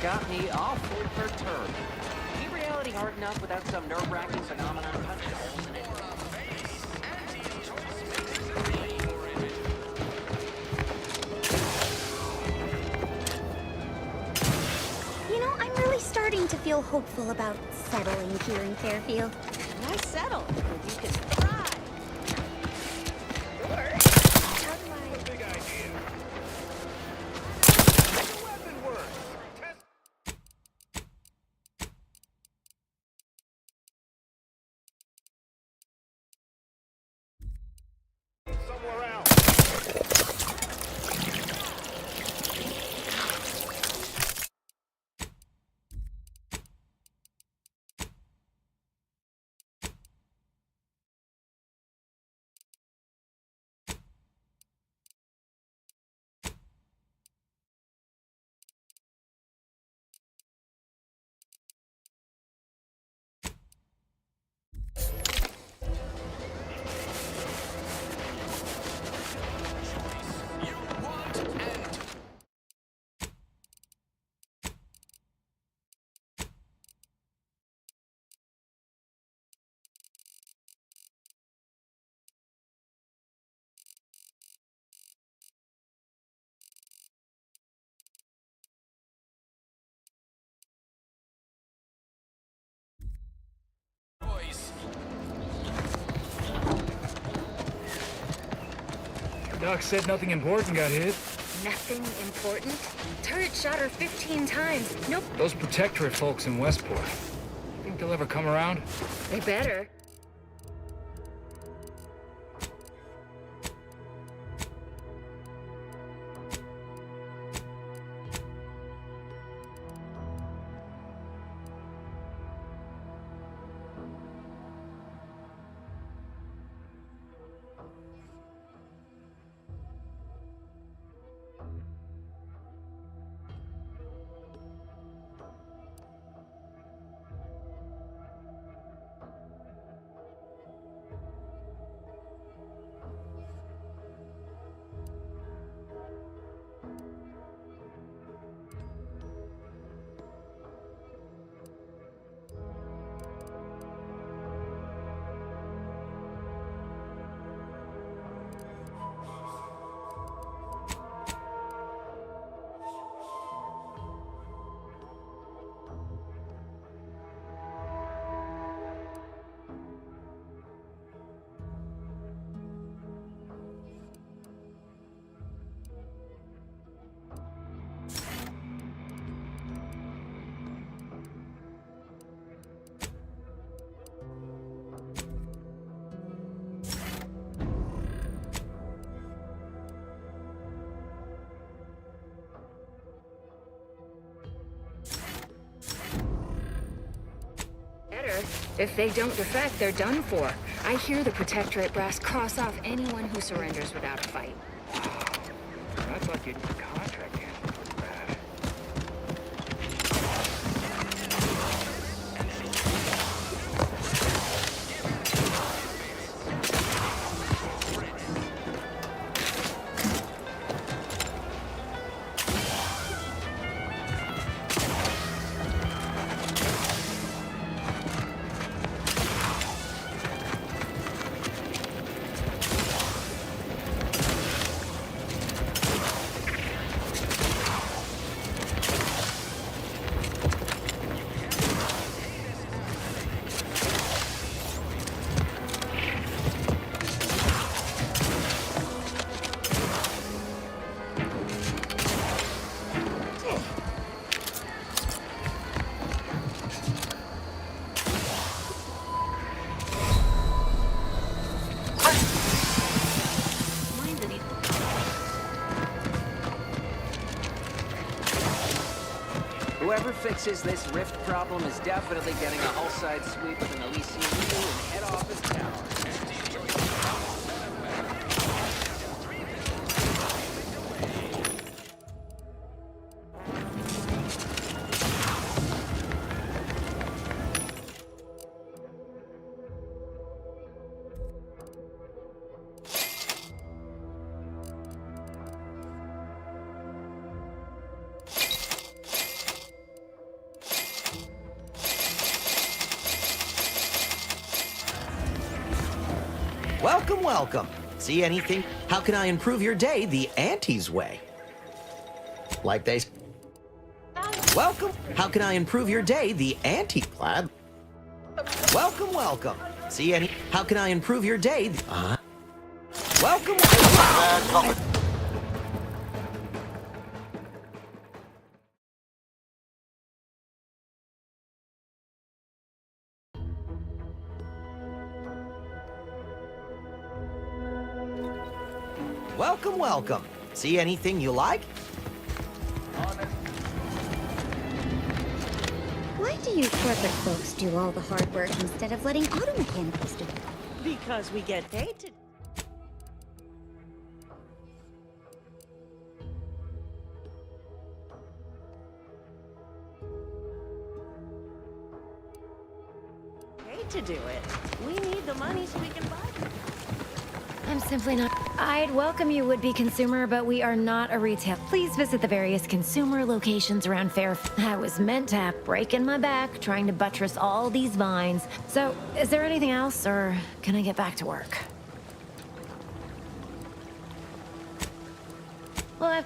got me awfully perturbed. Ain't reality hard enough without some nerve-wracking phenomenon punching holes in it? You know, I'm really starting to feel hopeful about settling here in Fairfield. Why settle? You can thrive. Or how do I... Big idea. The weapon works. Test somewhere else. Doc said nothing important got hit. Nothing important? Turret shot her 15 times. Nope. Those Protectorate folks in Westport. Think they'll ever come around? They better. If they don't defect, they're done for. I hear the Protectorate brass cross off anyone who surrenders without a fight. I thought getting the contract canceled was bad. Whoever fixes this rift problem is definitely getting a hull-side sweep with an Elysian view and head office tower. Welcome, welcome. See anything? How can I improve your day the Auntie's way? Like they... Welcome. How can I improve your day the Auntie... Glad. Welcome, welcome. See any... How can I improve your day the... Welcome, welcome. Welcome, welcome. See anything you like? Why do you corporate folks do all the hard work instead of letting auto mechanicals do it? Because we get paid to... Paid to do it. We need the money so we can buy it. I'm simply not. I'd welcome you, would-be consumer, but we are not a retail. Please visit the various consumer locations around Fairfield. I was meant to have breaking my back trying to buttress all these vines. So, is there anything else, or can I get back to work? Well,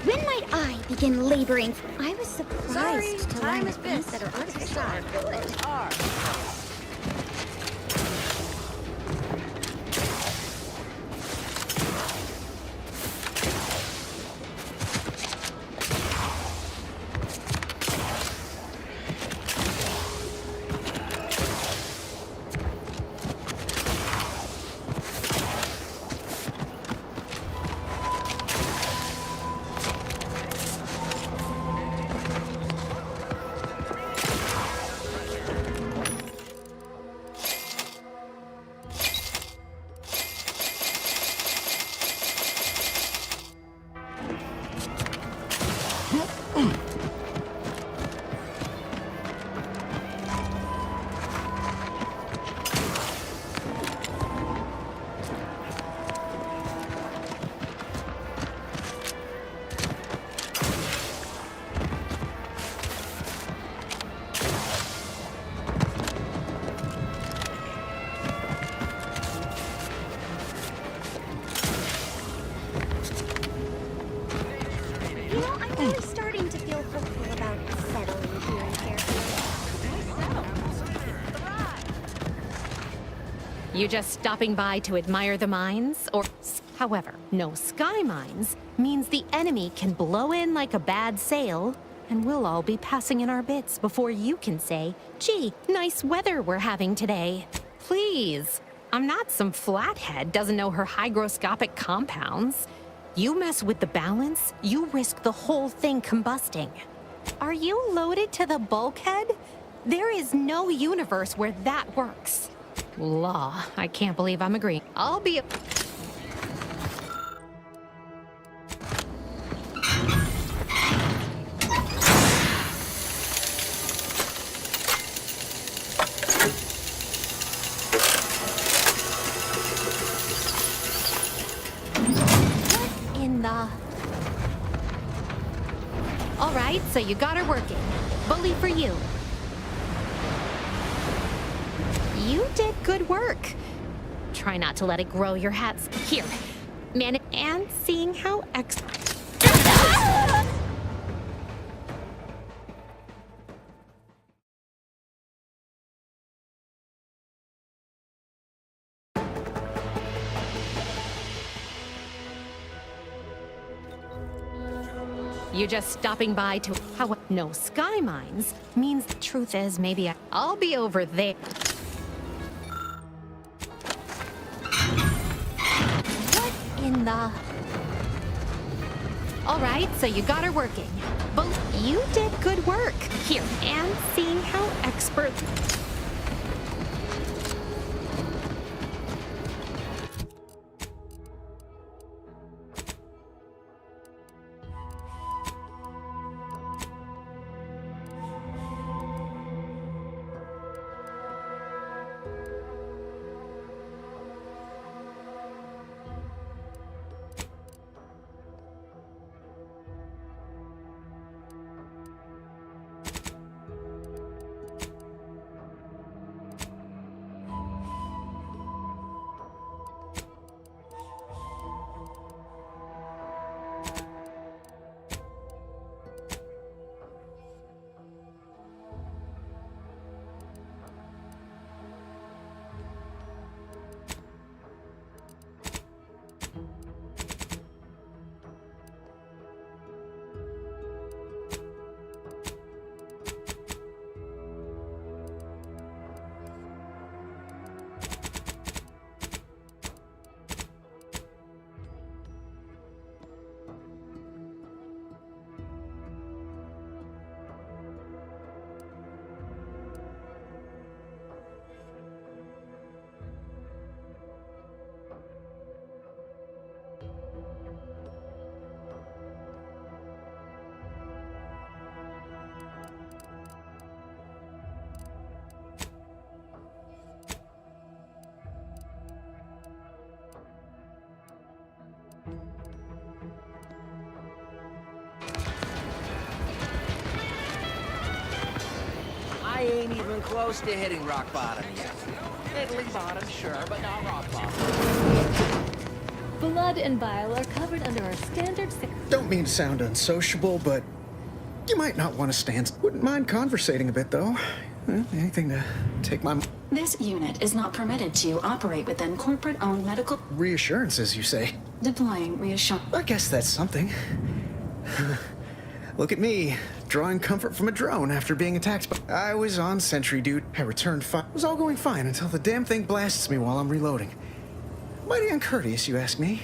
When might I begin laboring? I was Sorry, surprised to time learn is that things bits. that are artificial are good. Are. You know, I'm really starting to feel hopeful about settling here in Fairfield. You just stopping by to admire the mines? Or, however, no sky mines means the enemy can blow in like a bad sail, and we'll all be passing in our bits before you can say, gee, nice weather we're having today. Please, I'm not some flathead doesn't know her hygroscopic compounds. You mess with the balance, you risk the whole thing combusting. Are you loaded to the bulkhead? There is no universe where that works. Law, I can't believe I'm agreeing. I'll be... What in the... All right, so you got her working. Bully for you. You did good work. Try not to let it grow your hats. Here, man, and seeing how You just stopping by to... How... No sky mines means the truth is maybe I'll be over there. What in the... All right, so you got her working. But you did good work. Here, and seeing how expert... ain't even close to hitting rock bottom yet. Middling bottom, sure, but not rock bottom. Blood and bile are covered under our standard Don't mean to sound unsociable, but you might not want to stand. Wouldn't mind conversating a bit, though. Anything to take my This unit is not permitted to operate within corporate-owned medical... reassurances, you say? Deploying reassurance. I guess that's something. Look at me, drawing comfort from a drone after being attacked by... I was on sentry, dude. I returned fine. It was all going fine until the damn thing blasts me while I'm reloading. Mighty uncourteous, you ask me?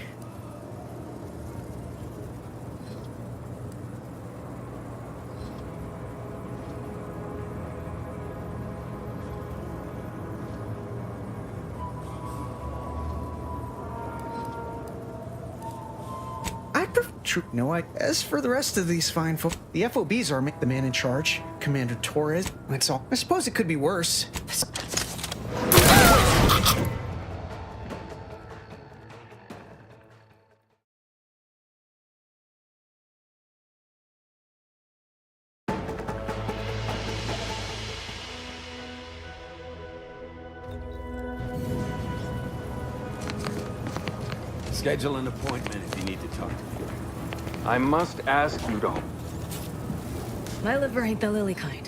No, as for the rest of these fine folk, the FOBs are the man in charge, Commander Torres. That's all. I suppose it could be worse. Schedule an appointment if you need to talk to me. I must ask you to... My liver ain't the lily kind.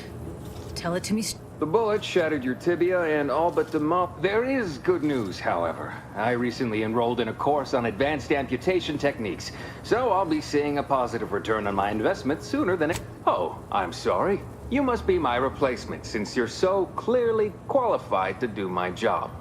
Tell it to me. The bullet shattered your tibia and all but demolished. There is good news, however. I recently enrolled in a course on advanced amputation techniques, so I'll be seeing a positive return on my investment sooner than... Oh, I'm sorry. You must be my replacement, since you're so clearly qualified to do my job.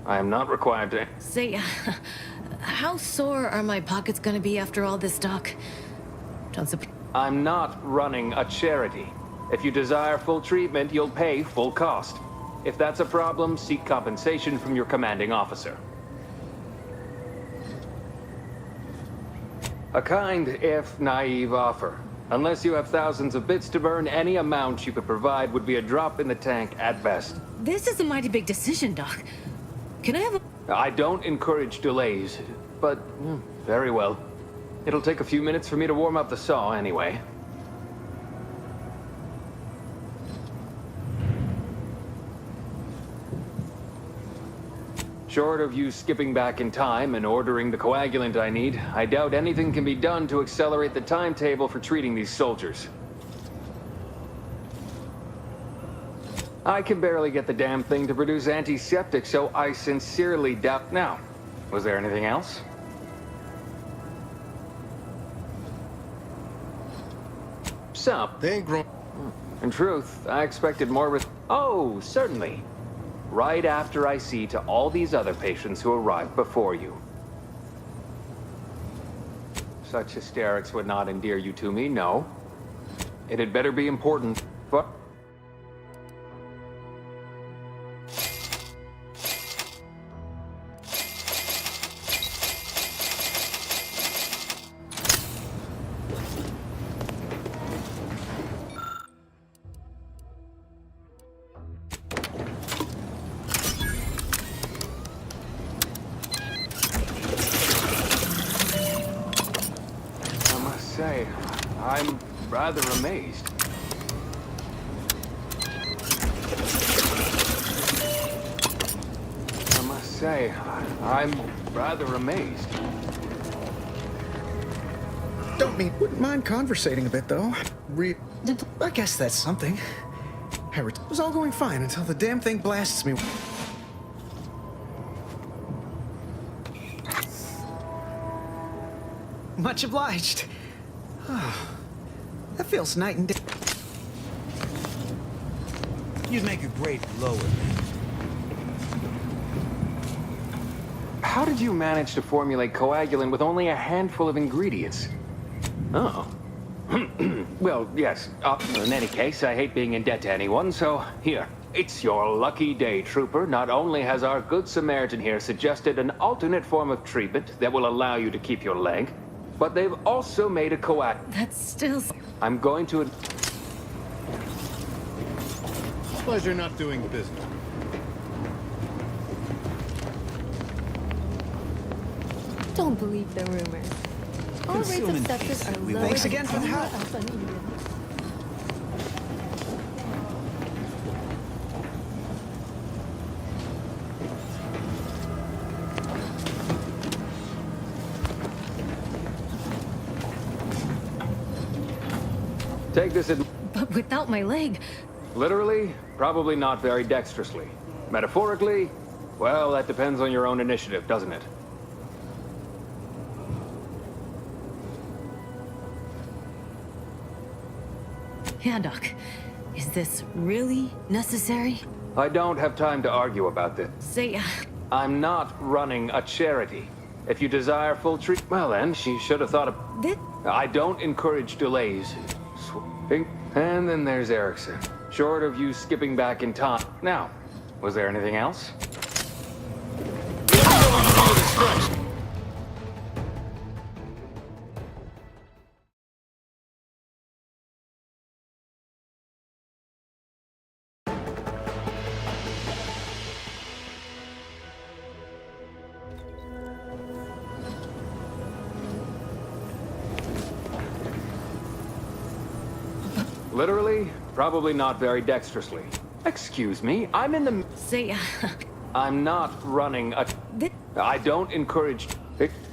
I am not required to... Say, how sore are my pockets gonna be after all this talk? I'm not running a charity. If you desire full treatment, you'll pay full cost. If that's a problem, seek compensation from your commanding officer. A kind, if naive offer. Unless you have thousands of bits to burn, any amount you could provide would be a drop in the tank at best. This is a mighty big decision, Doc. Can I have a... I don't encourage delays, but very well. It'll take a few minutes for me to warm up the saw anyway. Short of you skipping back in time and ordering the coagulant I need, I doubt anything can be done to accelerate the timetable for treating these soldiers. I can barely get the damn thing to produce antiseptic, so I sincerely doubt... Now, was there anything else? They ain't grown. In truth, I expected more Oh, certainly. Right after I see to all these other patients who arrived before you. Such hysterics would not endear you to me, no. It had better be important, but... I'm rather amazed. I must say, I'm rather amazed. Wouldn't mind conversating a bit, though. I guess that's something. It was all going fine until the damn thing blasts me. Much obliged. Oh, that feels night and day. You'd make a great lower man. How did you manage to formulate coagulant with only a handful of ingredients? Oh. Well, yes. In any case, I hate being in debt to anyone, so here. It's your lucky day, Trooper. Not only has our good Samaritan here suggested an alternate form of treatment that will allow you to keep your leg, but they've also made a coagulant. That's still... I'm going to... Pleasure not doing business. Don't believe the rumors. All rates of Consume sepsis are lower Thanks than again for the anywhere help. else on England. Take this But without my leg, literally, probably not very dexterously. Metaphorically, well, that depends on your own initiative, doesn't it? Yeah, Doc. Is this really necessary? I don't have time to argue about this. Say, I'm not running a charity. If you desire full treat, well then, she should have thought of... I don't encourage delays. And then there's Erickson. Short of you skipping back in time. Now, was there anything else? Literally, probably not very dexterously. Excuse me, I'm in the... say, I'm not running a... I don't encourage...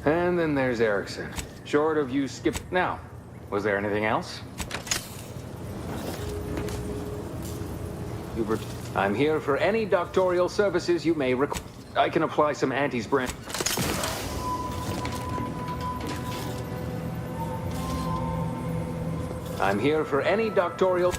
And then there's Erickson. Short of you skip... Now, was there anything else? I'm here for any doctorial services you may require. I can apply some Auntie's brand... I'm here for any doctorial...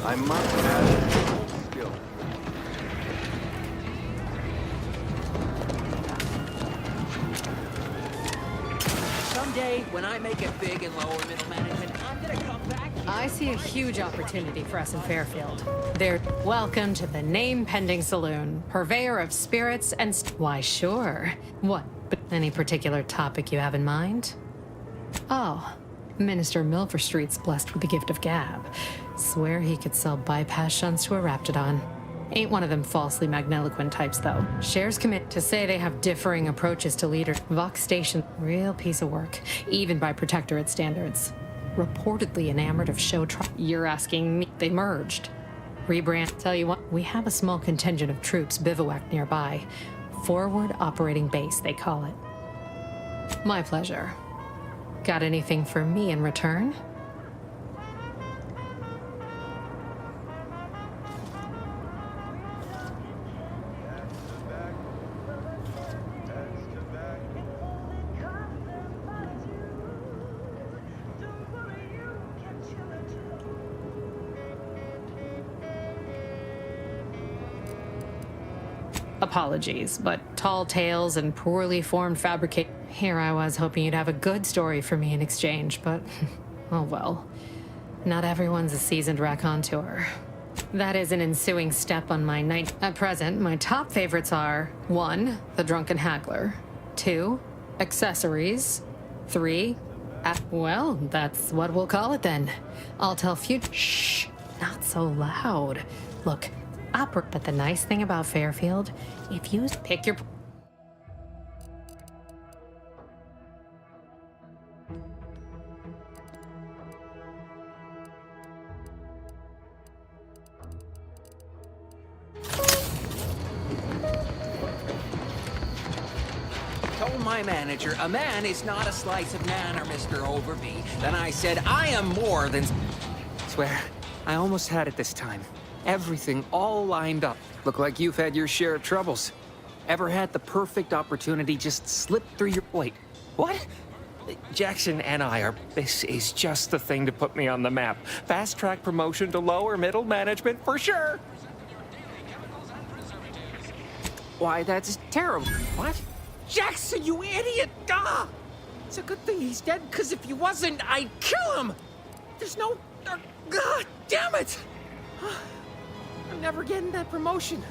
I must have skill. Someday, when I make it big in lower middle management, I'm gonna come back here. I see a huge opportunity for us in Fairfield. Welcome to the name-pending saloon, purveyor of spirits and why, sure. What? But any particular topic you have in mind? Oh, Minister Milford Street's blessed with the gift of gab. Swear he could sell bypass shunts to a raptidon. Ain't one of them falsely magniloquent types, though. Shares commit to say they have differing approaches to leader. Vox Station, real piece of work, even by Protectorate standards. Reportedly enamored of show You're asking me? They merged. Rebrand. Tell you what, we have a small contingent of troops bivouacked nearby. Forward Operating Base, they call it. My pleasure. Got anything for me in return? Apologies, but tall tales and poorly formed fabricate. Here I was hoping you'd have a good story for me in exchange, but oh well. Not everyone's a seasoned raconteur. That is an ensuing step on my night. At present, my top favorites are 1. The Drunken Haggler, 2. Accessories, 3. Well, that's what we'll call it then. I'll tell future. Shh, not so loud. Look. But the nice thing about Fairfield, if you pick your... Told my manager, a man is not a slice of nanner, Mr. Overby. Then I said, I am more than... Swear, I almost had it this time. Everything all lined up. Look like you've had your share of troubles. Ever had the perfect opportunity just slip through your... Wait, what? Jackson and I are... This is just the thing to put me on the map. Fast-track promotion to lower middle management for sure. Why, that's terrible. What? Jackson, you idiot! Duh! It's a good thing he's dead, because if he wasn't, I'd kill him! There's no God damn it! I'm never getting that promotion.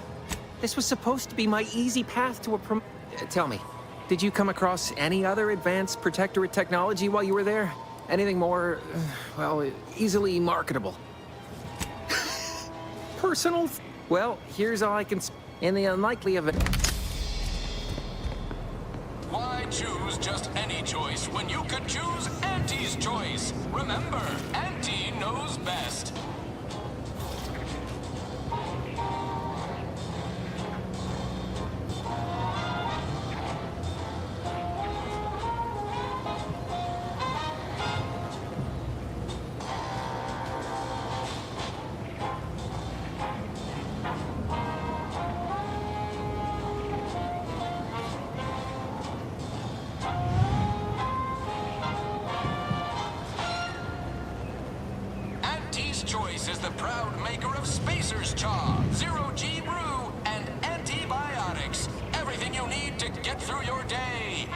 This was supposed to be my easy path to a tell me, did you come across any other advanced protectorate technology while you were there? Anything more, well, easily marketable? Personal? Well, here's all I can... In the unlikely event... Why choose just any choice when you could choose Auntie's choice? Remember, Auntie knows best. Choice is the proud maker of Spacer's Chaw, Zero-G Brew, and antibiotics. Everything you need to get through your day.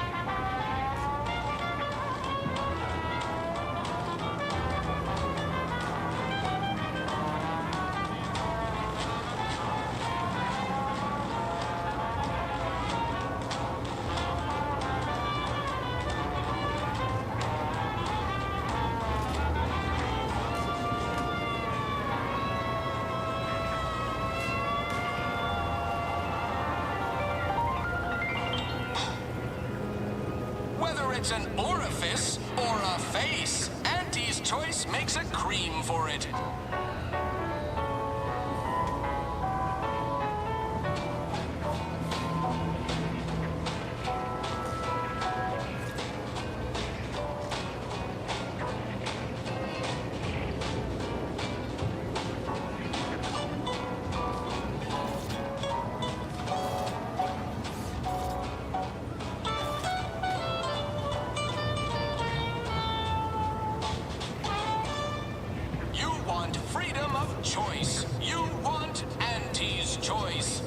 Whether it's an orifice or a face, Auntie's Choice makes a cream for it. Freedom of choice. You want Auntie's Choice.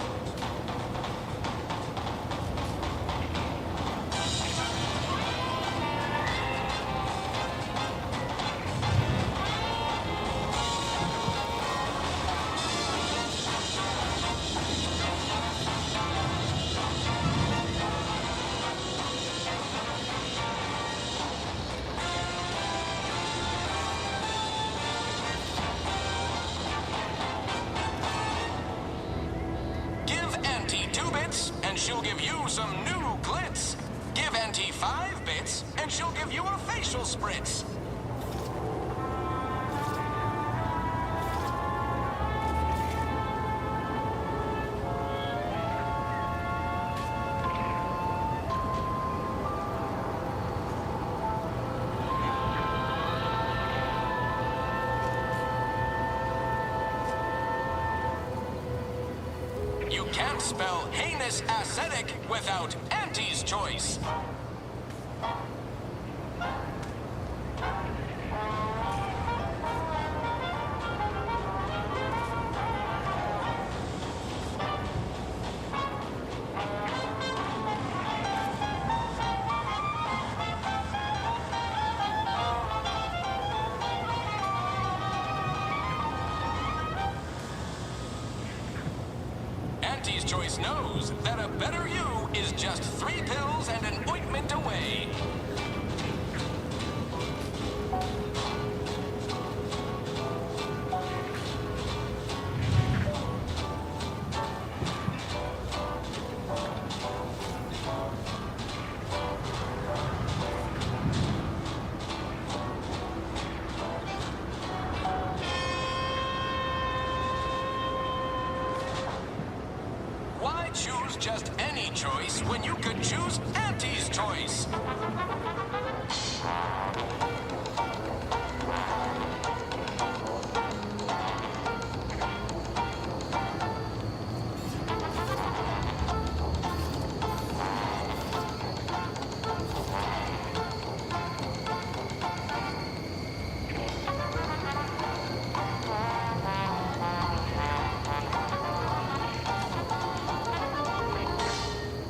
And she'll give you some new glitz. Give Auntie 5 bits, and she'll give you a facial spritz. You can't spell heinous ascetic without Auntie's Choice. Auntie's Choice knows that a better you is just 3 pills and an ointment away. Why choose just any choice when you could choose Auntie's Choice?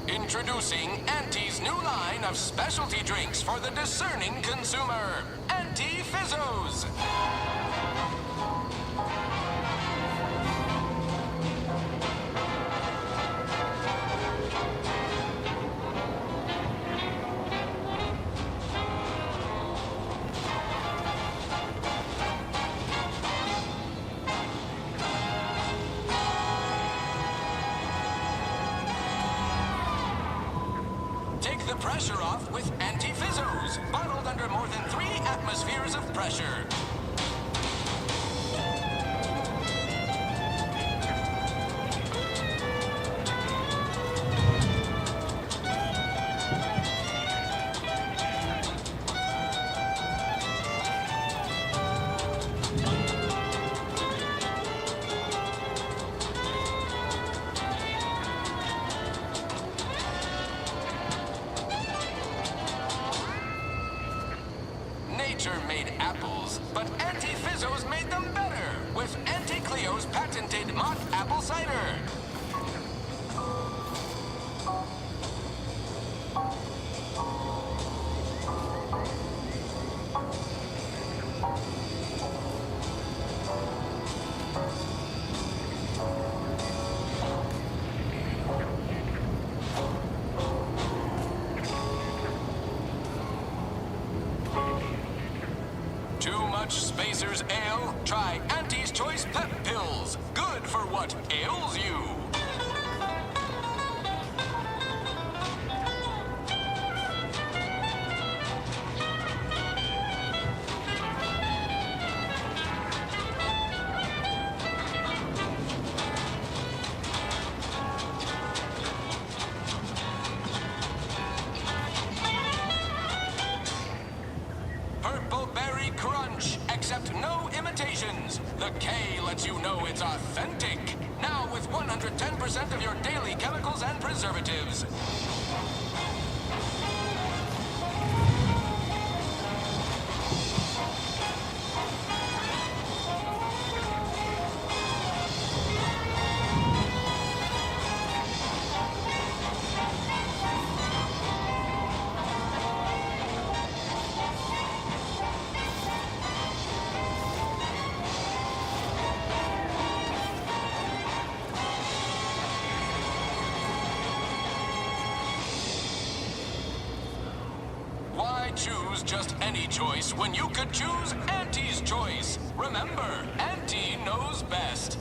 Introducing Auntie's new line of specialty drinks for the discerning consumer, Auntie Fizzos. pressure off with anti-fizzos, bottled under more than 3 atmospheres of pressure. Nature made apples, but anti-fizzos made them better with Anti-Cleo's patented mock apple cider. Too much Spacer's Ale? Try Auntie's Choice Pep Pills. Good for what ails you. Purple Berry Crunch, except no imitations. The K lets you know it's authentic. Now with 110% of your daily chemicals and preservatives. Why choose just any choice when you could choose Auntie's Choice? Remember, Auntie knows best.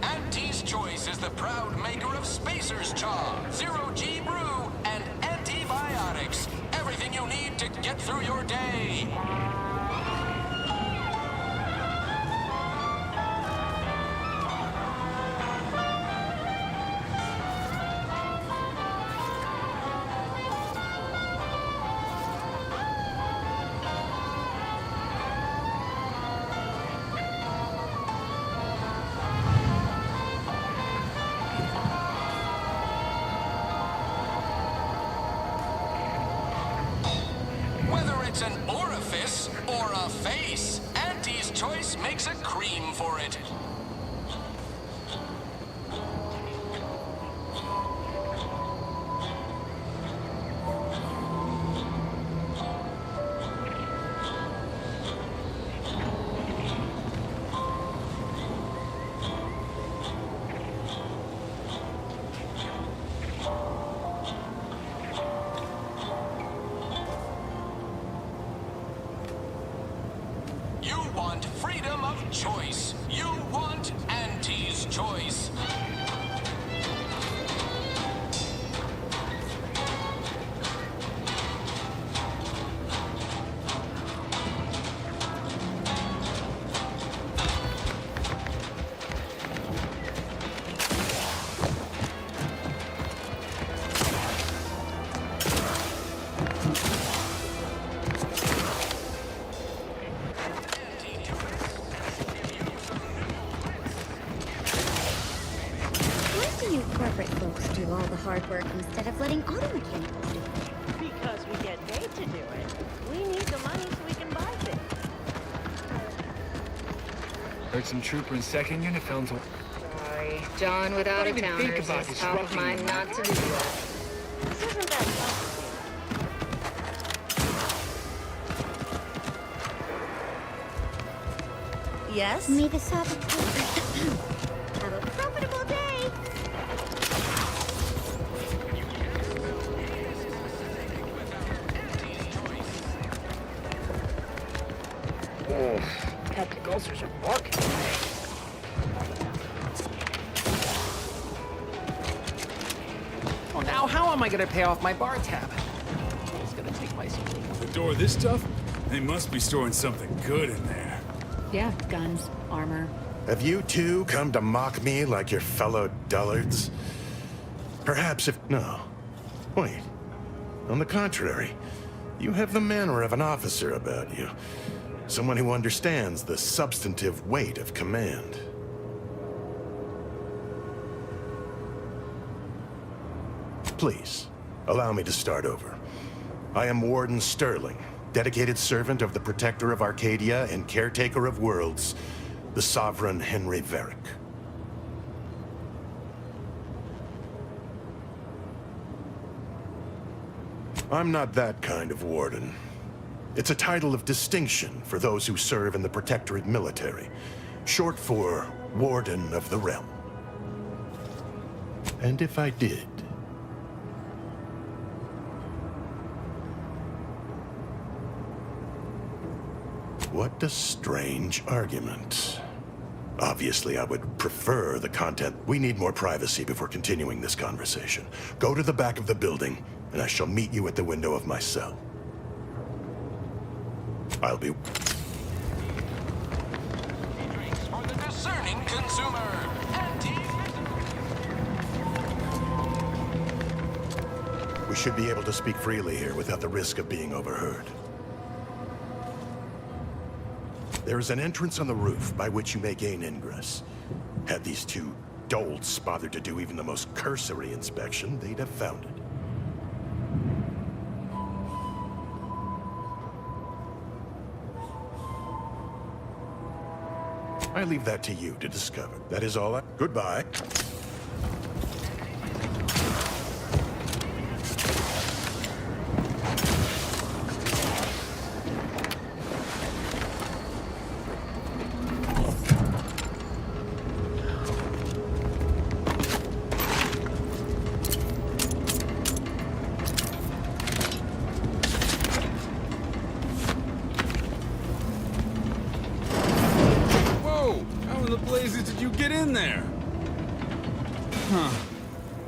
Auntie's Choice is the proud maker of Spacer's Chaw, Zero-G Brew, and antibiotics. Everything you need to get through your day. Whether it's an orifice or a face, Auntie's Choice makes a cream for it. You want freedom of choice. You want Auntie's Choice. Why do you corporate folks do all the hard work instead of letting auto mechanicals do it? Because we get paid to do it. We need the money so we can buy things. Heard some trooper in second unit fell into... Sorry, John without a Don't even think counter about says top of disrupting mind the not to do that. This isn't that complicated. Yes? May the Sabbath have a profitable day. Captain Ulcers are barking. Oh, now how am I gonna pay off my bar tab? It's gonna take my... The door this tough? They must be storing something good in there. Yeah, guns, armor. Have you two come to mock me like your fellow dullards? Perhaps if... No. Wait. On the contrary, you have the manner of an officer about you. Someone who understands the substantive weight of command. Please, allow me to start over. I am Warden Sterling, dedicated servant of the Protector of Arcadia and Caretaker of Worlds, the Sovereign Henry Varick. I'm not that kind of warden. It's a title of distinction for those who serve in the Protectorate military, short for Warden of the Realm. And if I did... What a strange argument. Obviously, I would prefer the content. We need more privacy before continuing this conversation. Go to the back of the building, and I shall meet you at the window of my cell. I'll be... Drinks for the discerning consumer. We should be able to speak freely here without the risk of being overheard. There is an entrance on the roof by which you may gain ingress. Had these two dolts bothered to do even the most cursory inspection, they'd have found it. I leave that to you to discover. That is all I... Goodbye.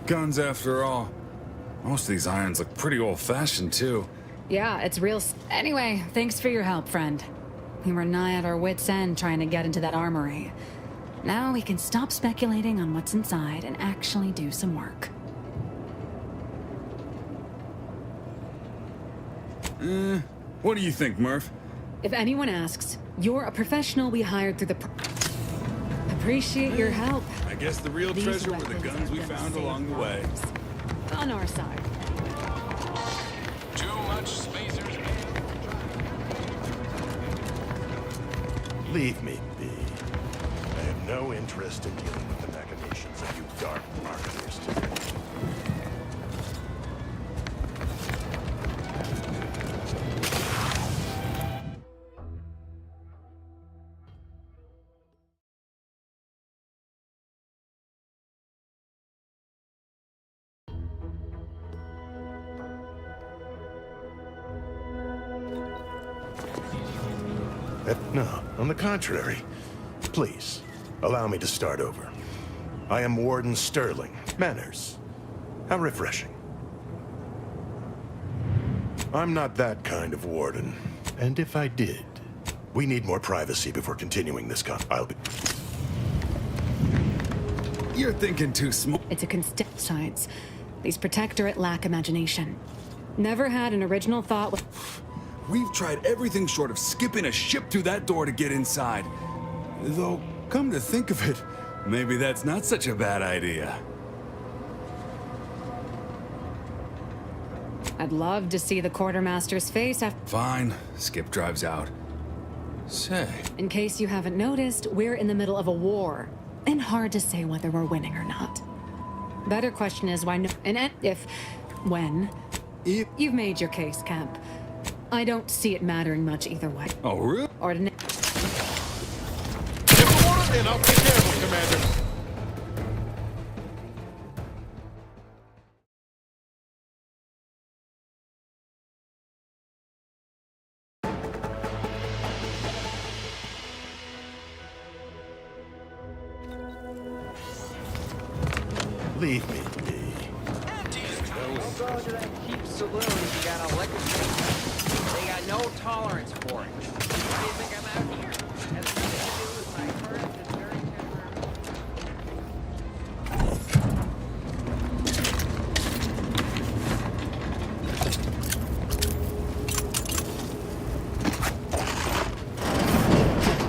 Guns after all. Most of these irons look pretty old-fashioned, too. Yeah, it's real. Anyway, thanks for your help, friend. We were nigh at our wits' end trying to get into that armory. Now we can stop speculating on what's inside and actually do some work. What do you think, Murph? If anyone asks, you're a professional we hired through the... Appreciate your help. I guess the real These treasure were the weapons guns we are gonna found save along the way. lives. On our side. Too much spacers. Leave me be. I have no interest in dealing with the machinations of you dark marketers today. No, on the contrary. Please, allow me to start over. I am Warden Sterling. Manners. How refreshing. I'm not that kind of warden. And if I did, we need more privacy before continuing this I'll be... You're thinking too small. It's a science. These Protectorate lack imagination. Never had an original thought. We've tried everything short of skipping a ship through that door to get inside. Though, come to think of it, maybe that's not such a bad idea. I'd love to see the quartermaster's face after... Fine. Skip drives out. Say... In case you haven't noticed, we're in the middle of a war. And hard to say whether we're winning or not. Better question is why no... And if... When... If... You've made your case, Camp. I don't see it mattering much either way. Oh, really? Or and I'll take care of him, Commander. Leave me be. Don't go to that cheap saloon if you got a liquor store. They got no tolerance for it. Why do you think I'm out here? Has nothing to do with my first and very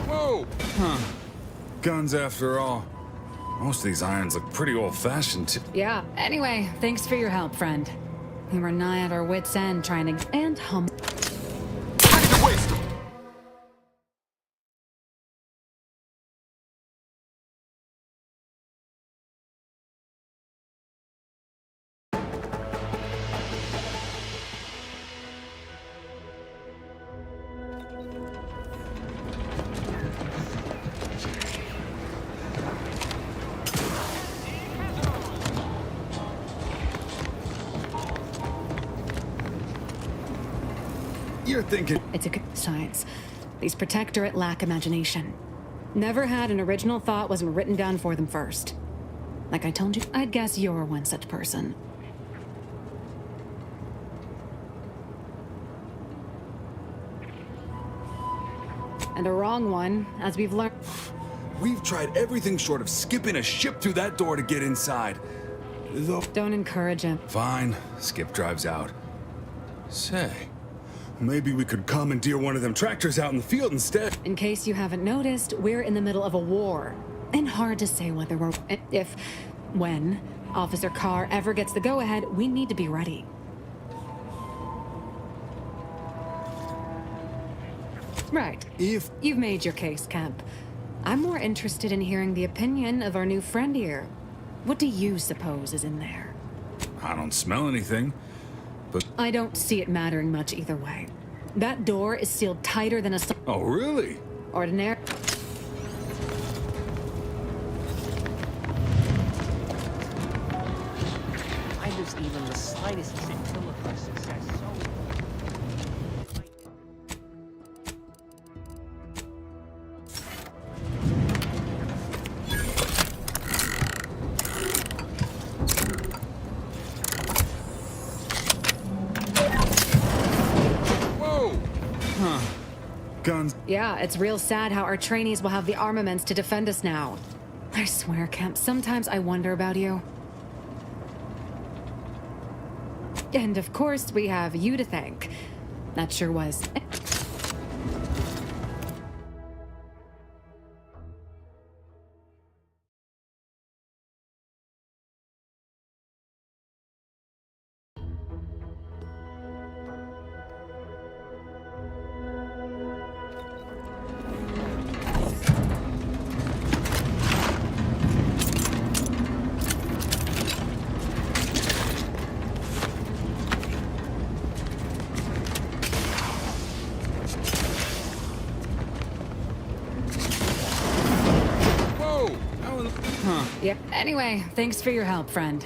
Whoa! Huh. Guns after all. Most of these irons look pretty old-fashioned. Yeah, anyway, thanks for your help, friend. We were nigh at our wits' end trying to... and hum... You're thinking... It's a good science. These Protectorate lack imagination. Never had an original thought wasn't written down for them first. Like I told you, I'd guess you're one such person. And a wrong one, as we've learned. We've tried everything short of skipping a ship through that door to get inside. Though... Don't encourage him. Fine. Skip drives out. Say, maybe we could commandeer one of them tractors out in the field instead. In case you haven't noticed, we're in the middle of a war. And hard to say whether we're... when Officer Carr ever gets the go-ahead, we need to be ready. Right. If... You've made your case, Kemp. I'm more interested in hearing the opinion of our new friend here. What do you suppose is in there? I don't smell anything, but... I don't see it mattering much either way. That door is sealed tighter than a... Oh, really? Ordinary... I lose even the slightest scintilla of our success, so... Guns. Yeah, it's real sad how our trainees will have the armaments to defend us now. I swear, Kemp, sometimes I wonder about you. And of course, we have you to thank. That sure was. Yep. Anyway, thanks for your help, friend.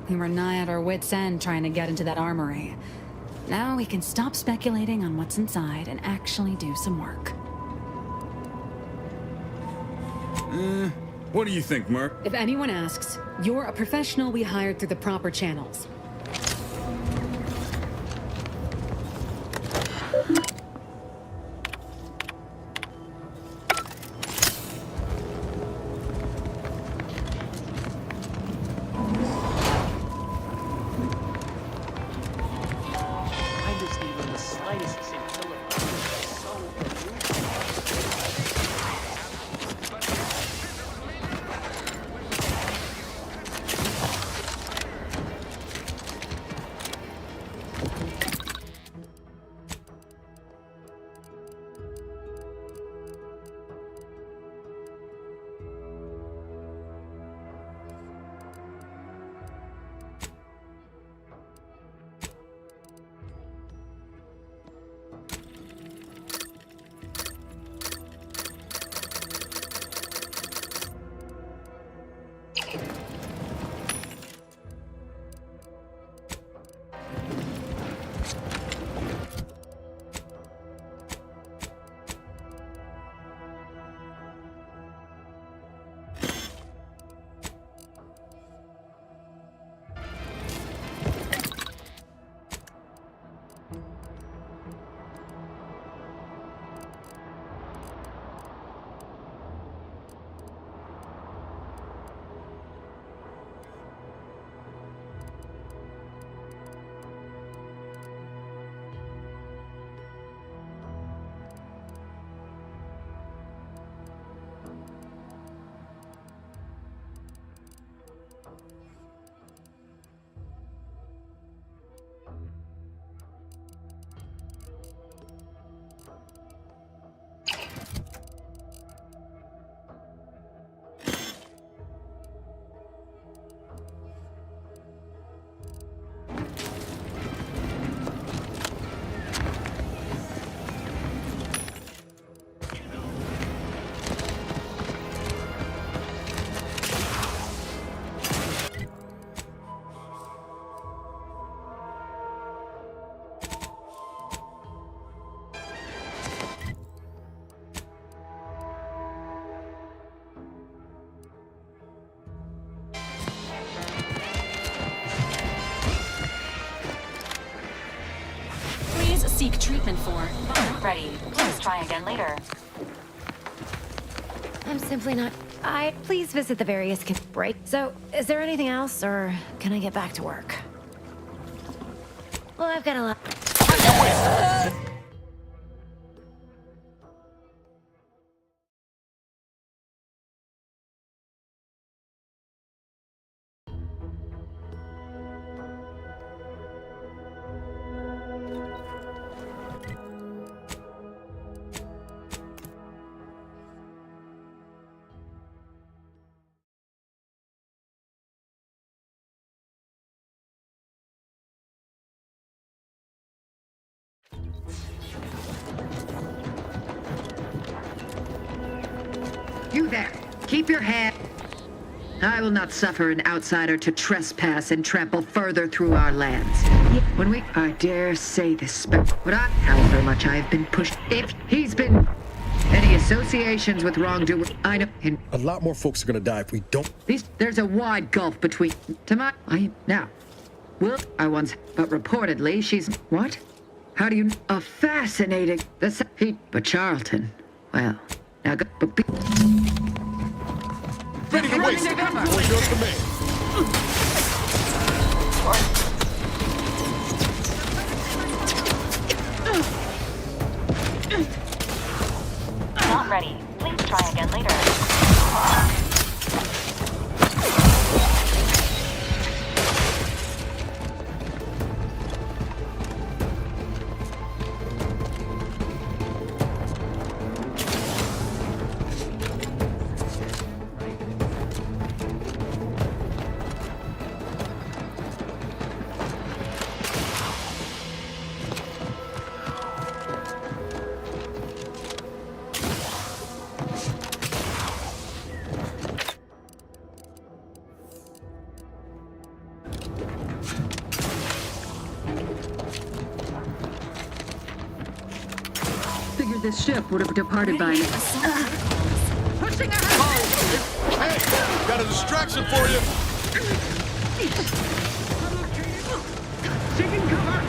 We were nigh at our wits' end trying to get into that armory. Now we can stop speculating on what's inside and actually do some work. What do you think, Merc? If anyone asks, you're a professional we hired through the proper channels. seek treatment for. Not ready. Please try again later. I'm simply not. Please visit the various break. So, is there anything else, or can I get back to work? Well, I've got a lot. You there! Keep your head. I will not suffer an outsider to trespass and trample further through our lands. When I dare say this, but however much I have been pushed, if he's been any associations with wrongdoers, I know. A lot more folks are gonna die if we don't. There's a wide gulf between. Now, well, I once, but reportedly she's what? How do you? A fascinating. But Charlton, well, now go. Ready to waste. What's your command? Not ready. Please try again later. This ship would have departed by now. Pushing ahead! Hey, got a distraction for you! Taking cover!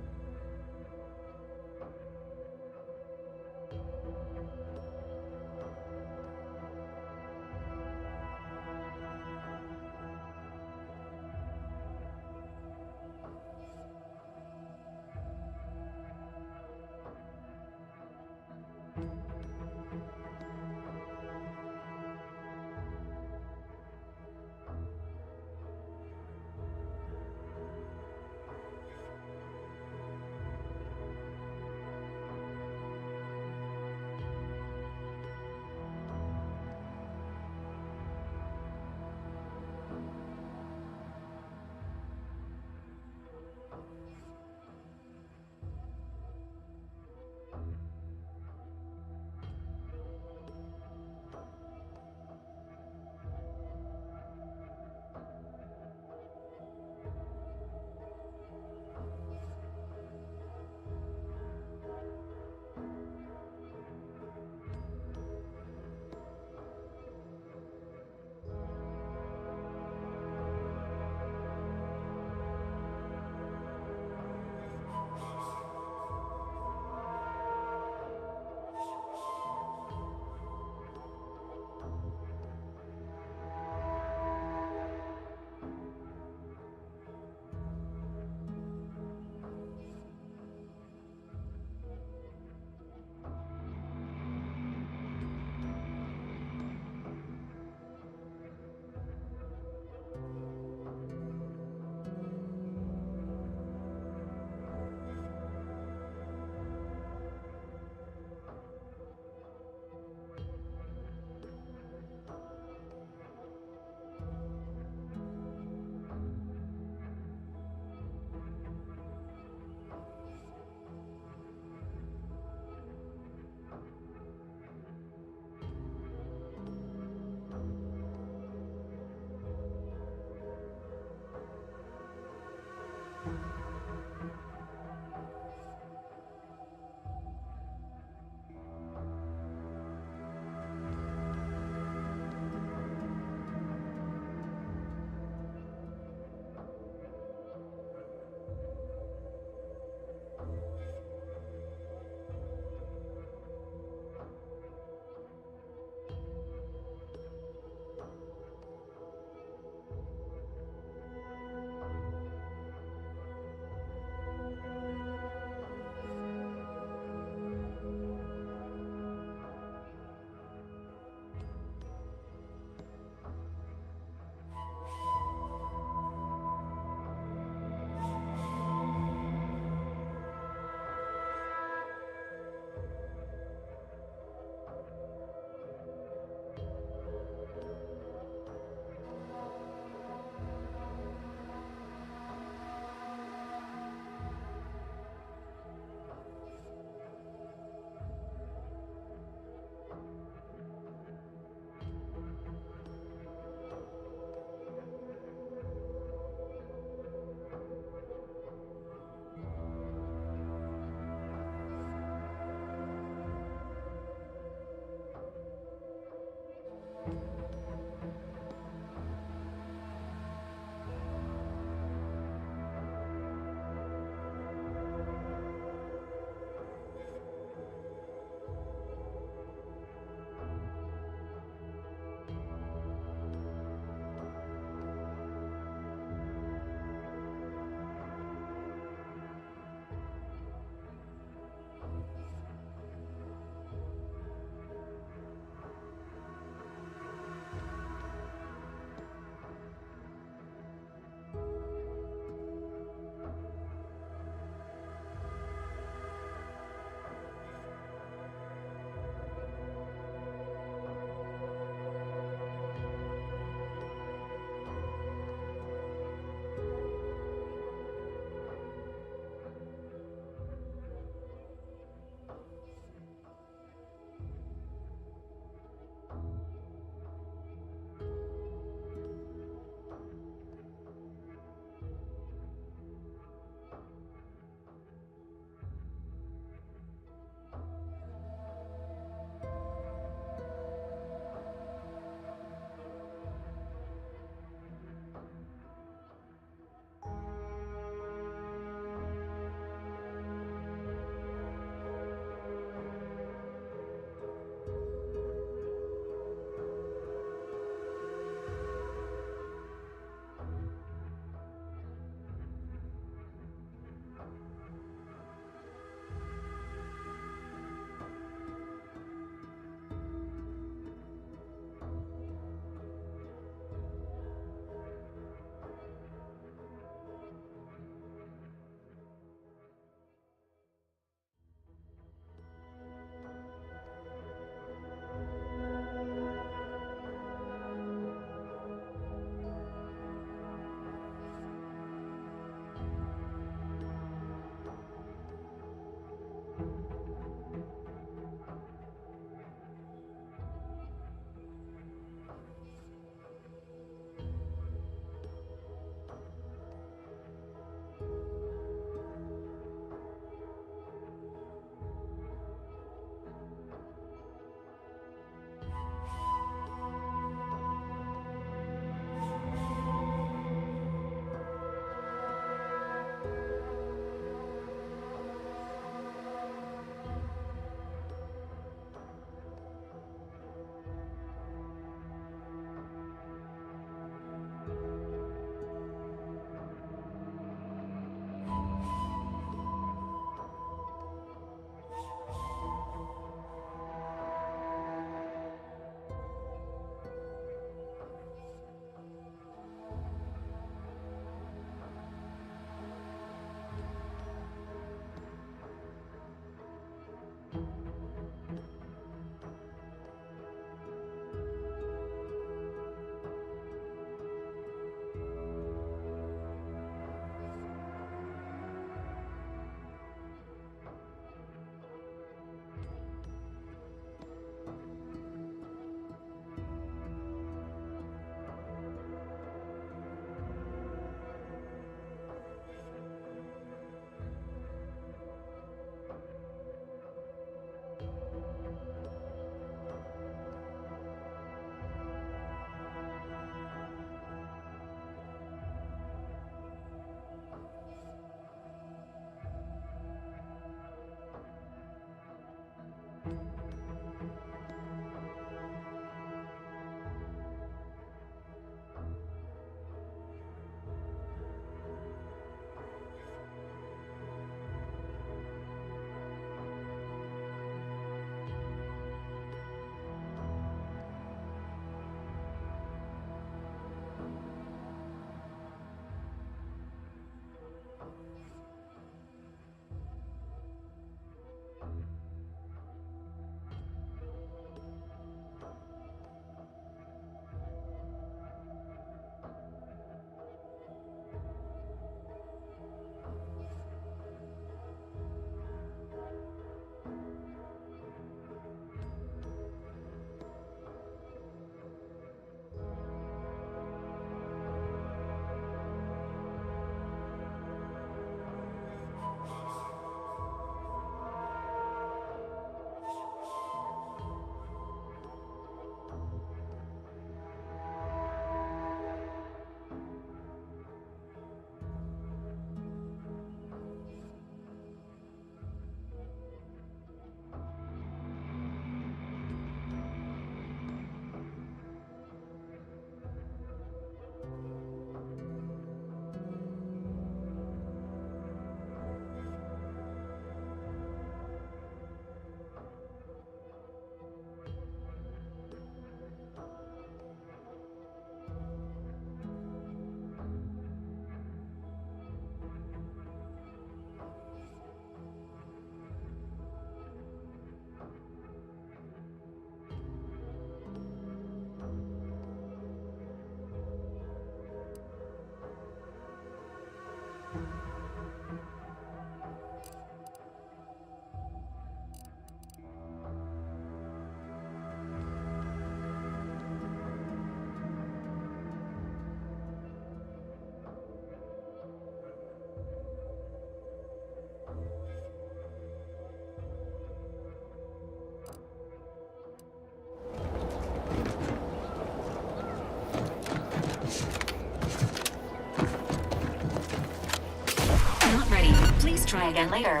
Please try again later.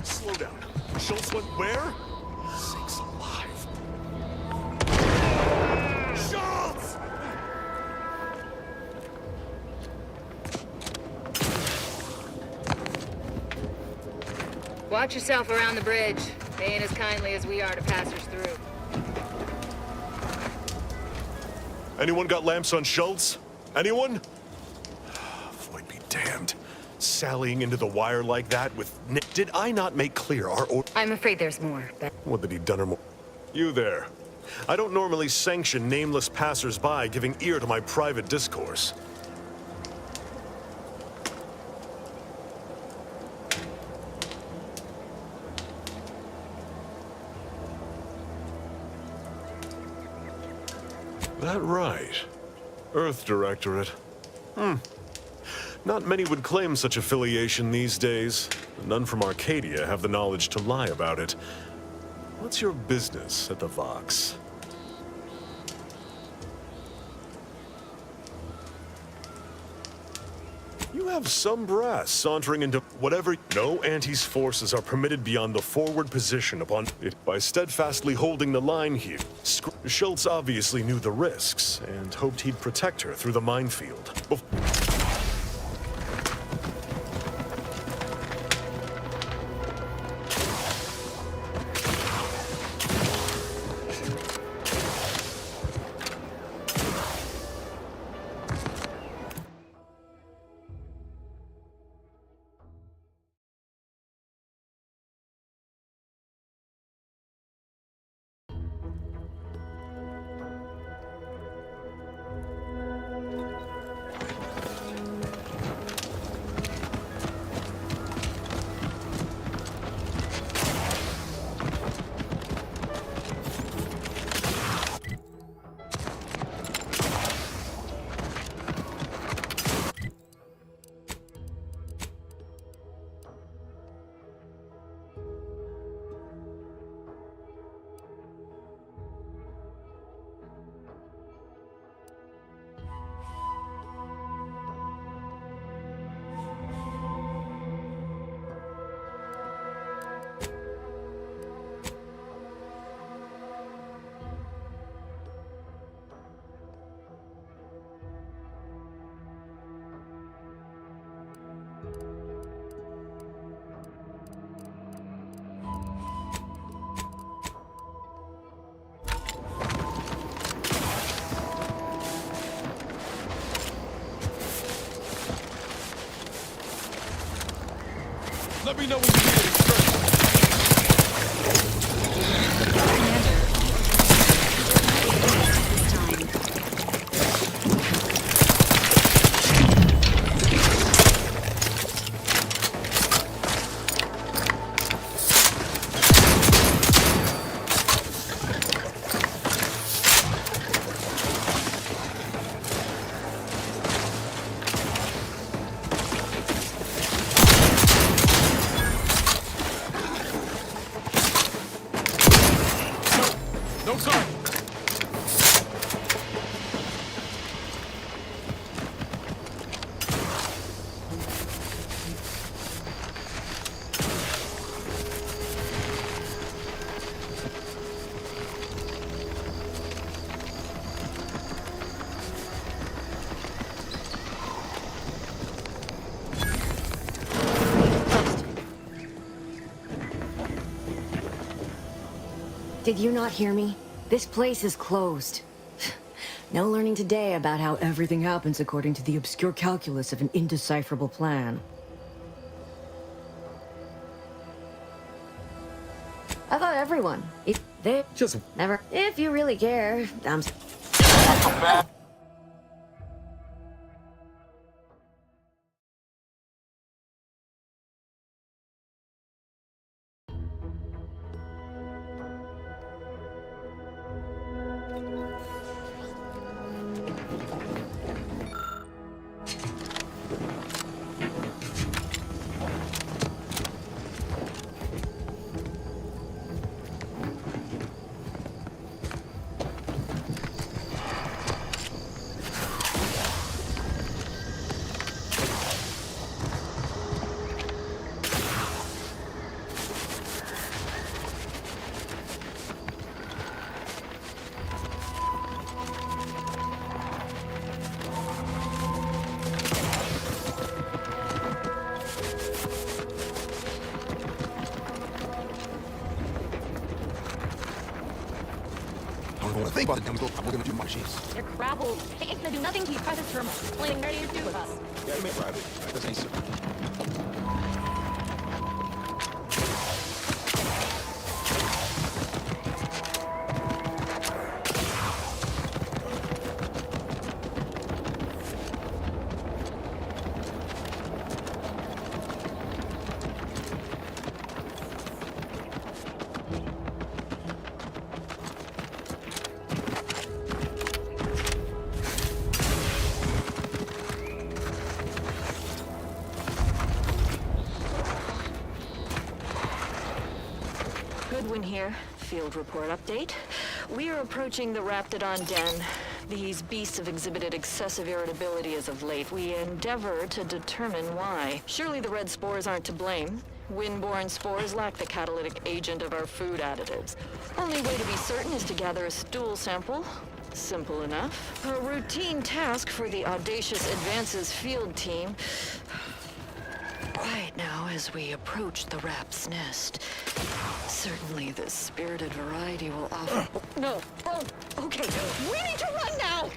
Slow down. Schultz went where? Sakes alive. Schultz! Watch yourself around the bridge. They ain't as kindly as we are to passers through. Anyone got lamps on Schultz? Anyone? Void be damned. Sallying into the wire like that with Did I not make clear our order? I'm afraid there's more, but... What did he done or more? You there. I don't normally sanction nameless passers-by giving ear to my private discourse. That right. Earth Directorate. Not many would claim such affiliation these days. None from Arcadia have the knowledge to lie about it. What's your business at the Vox? You have some brass sauntering into whatever. No Anti's forces are permitted beyond the forward position upon it by steadfastly holding the line here. Schultz obviously knew the risks and hoped he'd protect her through the minefield. Let me know when you need an instruction. No sign. Did you not hear me? This place is closed. No learning today about how everything happens according to the obscure calculus of an indecipherable plan. I thought everyone, they just never. If you really care, I don't want to think about it, dumb stuff. We're gonna do my shit. They're crabble. They ain't gonna do nothing to you private terminal. Playing ready to do with us. Yeah, you may private. This ain't so. Goodwin here. Field report update. We are approaching the Raptidon Den. These beasts have exhibited excessive irritability as of late. We endeavor to determine why. Surely the red spores aren't to blame. Wind-borne spores lack the catalytic agent of our food additives. Only way to be certain is to gather a stool sample. Simple enough. A routine task for the Audacious Advances field team. Right now, as we approach the rap's nest, certainly the spirited variety will offer... No! Oh, okay. We need to run now!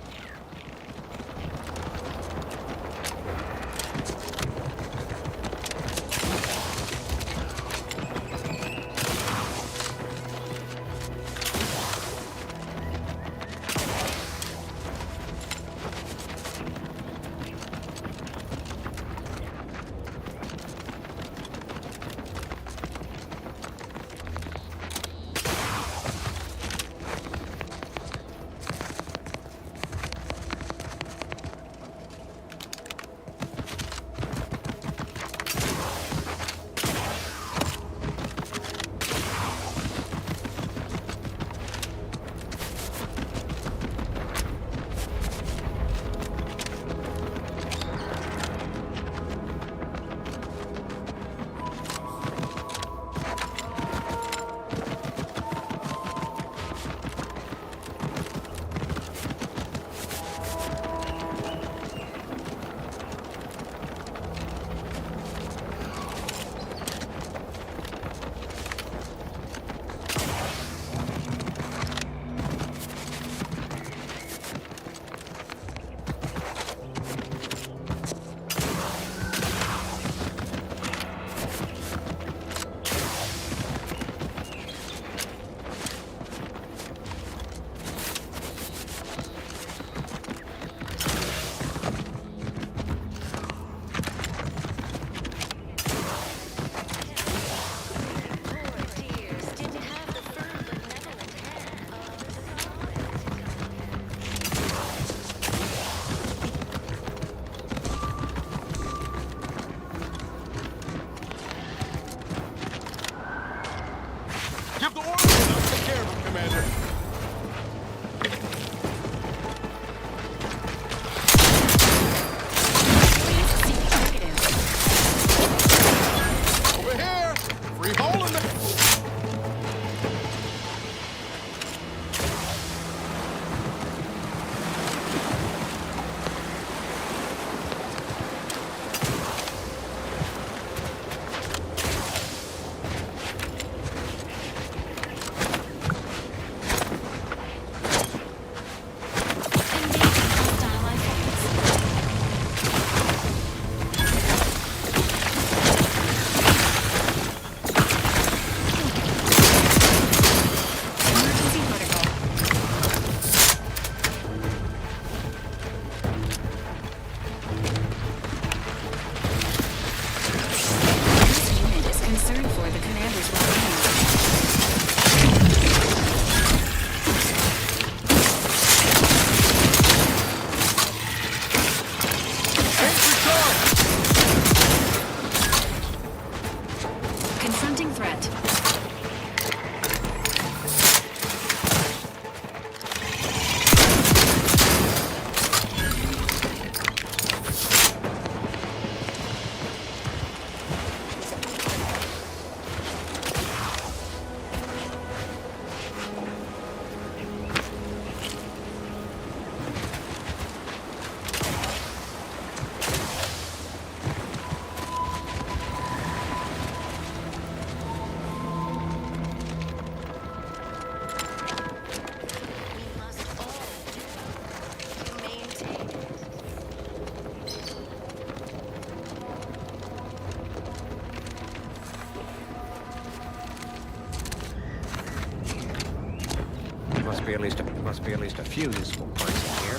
at least a few useful parts in here.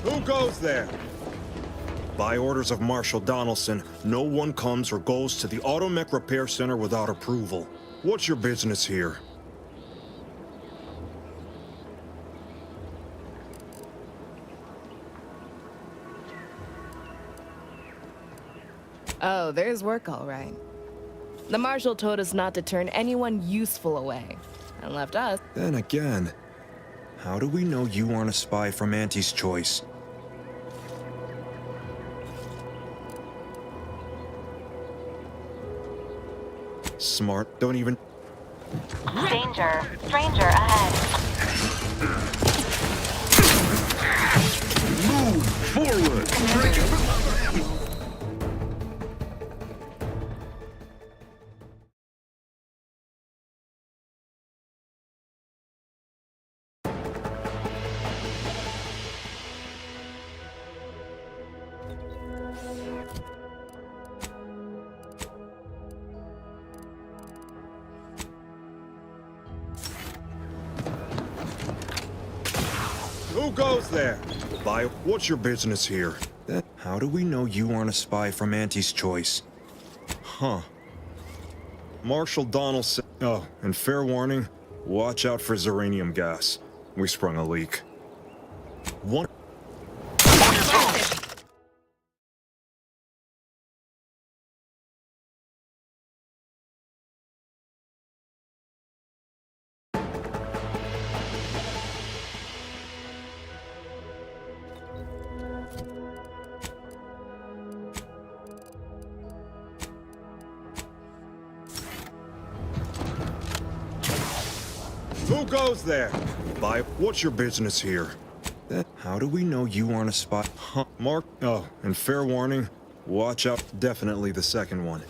Who goes there? By orders of Marshal Donaldson, no one comes or goes to the Automech Repair Center without approval. What's your business here? Oh, there's work all right. The Marshal told us not to turn anyone useful away, and left us. Then again, how do we know you aren't a spy from Auntie's Choice? Smart, don't even... Danger. Stranger ahead. Move forward! Who goes there? What's your business here? How do we know you aren't a spy from Auntie's Choice? Huh. Marshal Donaldson. Oh, and fair warning, watch out for Zeranium gas. We sprung a leak. One... Who goes there? What's your business here? How do we know you aren't a spy? Huh, Mark? Oh, and fair warning, watch out. Definitely the second one.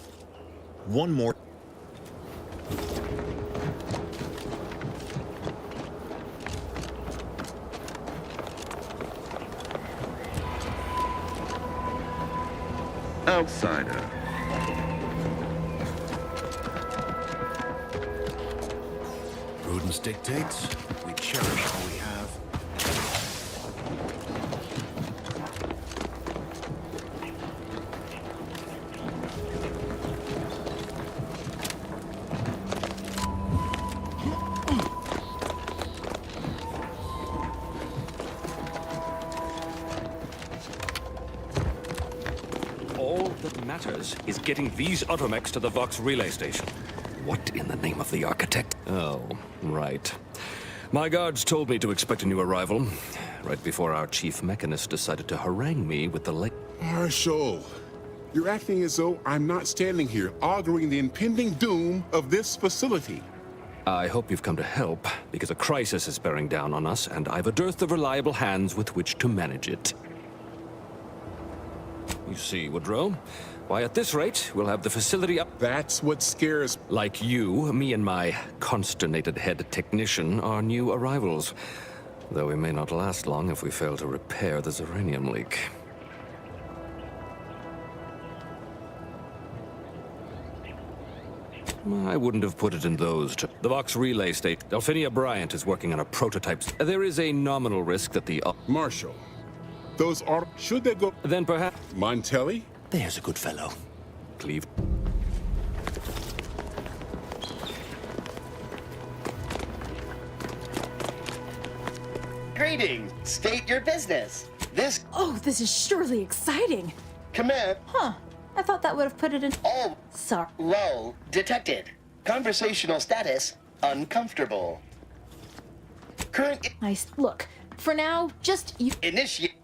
One more. Outsider. Prudence dictates we cherish all we have. All that matters is getting these automechs to the Vox relay station. What in the name of the architect? Oh, right. My guards told me to expect a new arrival, right before our chief mechanist decided to harangue me with the Marshal, you're acting as though I'm not standing here auguring the impending doom of this facility. I hope you've come to help, because a crisis is bearing down on us, and I've a dearth of reliable hands with which to manage it. You see, Woodrow? Why, at this rate, we'll have the facility up. That's what scares... Like you, me and my consternated head technician are new arrivals. Though we may not last long if we fail to repair the Zeranium leak. I wouldn't have put it in those terms. The Vox relay state. Delphinia Bryant is working on a prototype. There is a nominal risk that the... Marshal, those are... Should they go... Then perhaps... Montelli? There's a good fellow. Cleve. Greetings. State your business. This... Oh, this is surely exciting. Command... Huh. I thought that would have put it in... Oh. Sorry. Lull detected. Conversational status uncomfortable. Current... Nice. Look, for now, just you... Initiate...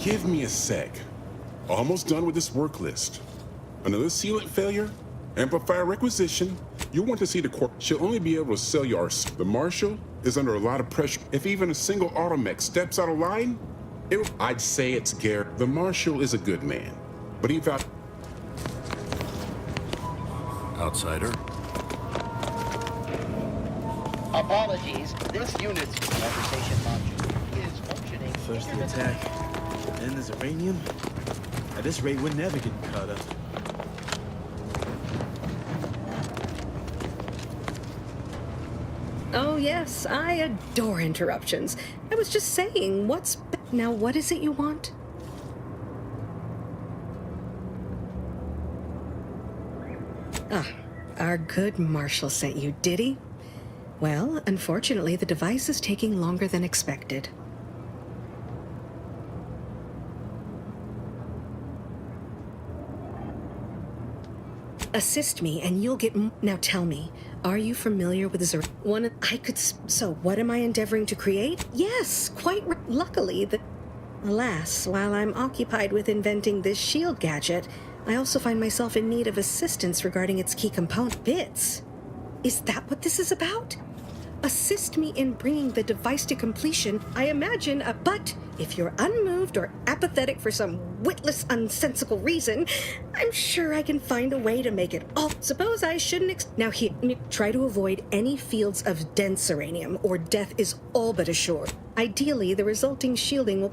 Give me a sec. Almost done with this work list. Another sealant failure? Amplifier requisition? You want to see the corp. She'll only be able to sell you our. The Marshal is under a lot of pressure. If even a single automech steps out of line, I'd say it's Gare. The Marshal is a good man, but he vowed. Outsider. Apologies, this unit's conversation module is functioning. First the attack, then there's uranium. At this rate, we're never getting caught up. Oh yes, I adore interruptions. I was just saying, now what is it you want? Ah, our good Marshal sent you, did he? Well, unfortunately, the device is taking longer than expected. Assist me and you'll get Now tell me, are you familiar with So what am I endeavoring to create? Yes, luckily, alas, while I'm occupied with inventing this shield gadget, I also find myself in need of assistance regarding its key component, bits. Is that what this is about? Assist me in bringing the device to completion, I imagine but if you're unmoved or apathetic for some witless, unsensical reason, I'm sure I can find a way to make it all. Suppose I shouldn't Now here, try to avoid any fields of dense uranium, or death is all but assured. Ideally, the resulting shielding will,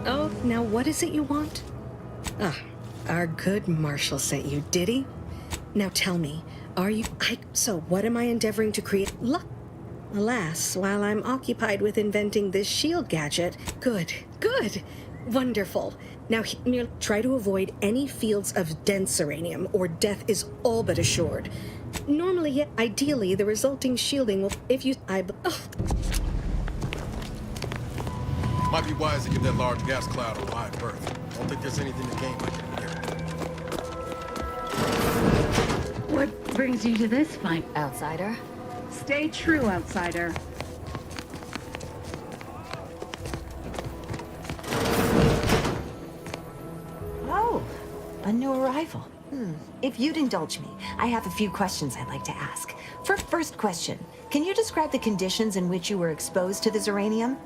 Oh, now what is it you want? Ah, our good Marshal sent you, did he? Now tell me, are you... So what am I endeavoring to create? Alas, while I'm occupied with inventing this shield gadget... Good. Wonderful. Now, try to avoid any fields of dense uranium, or death is all but assured. Normally, ideally, the resulting shielding will... Might be wise to give that large gas cloud a wide berth. Don't think there's anything to gain by getting here. What brings you to this fight, outsider? Stay true, outsider. Oh, a new arrival. If you'd indulge me, I have a few questions I'd like to ask. First question, can you describe the conditions in which you were exposed to this uranium?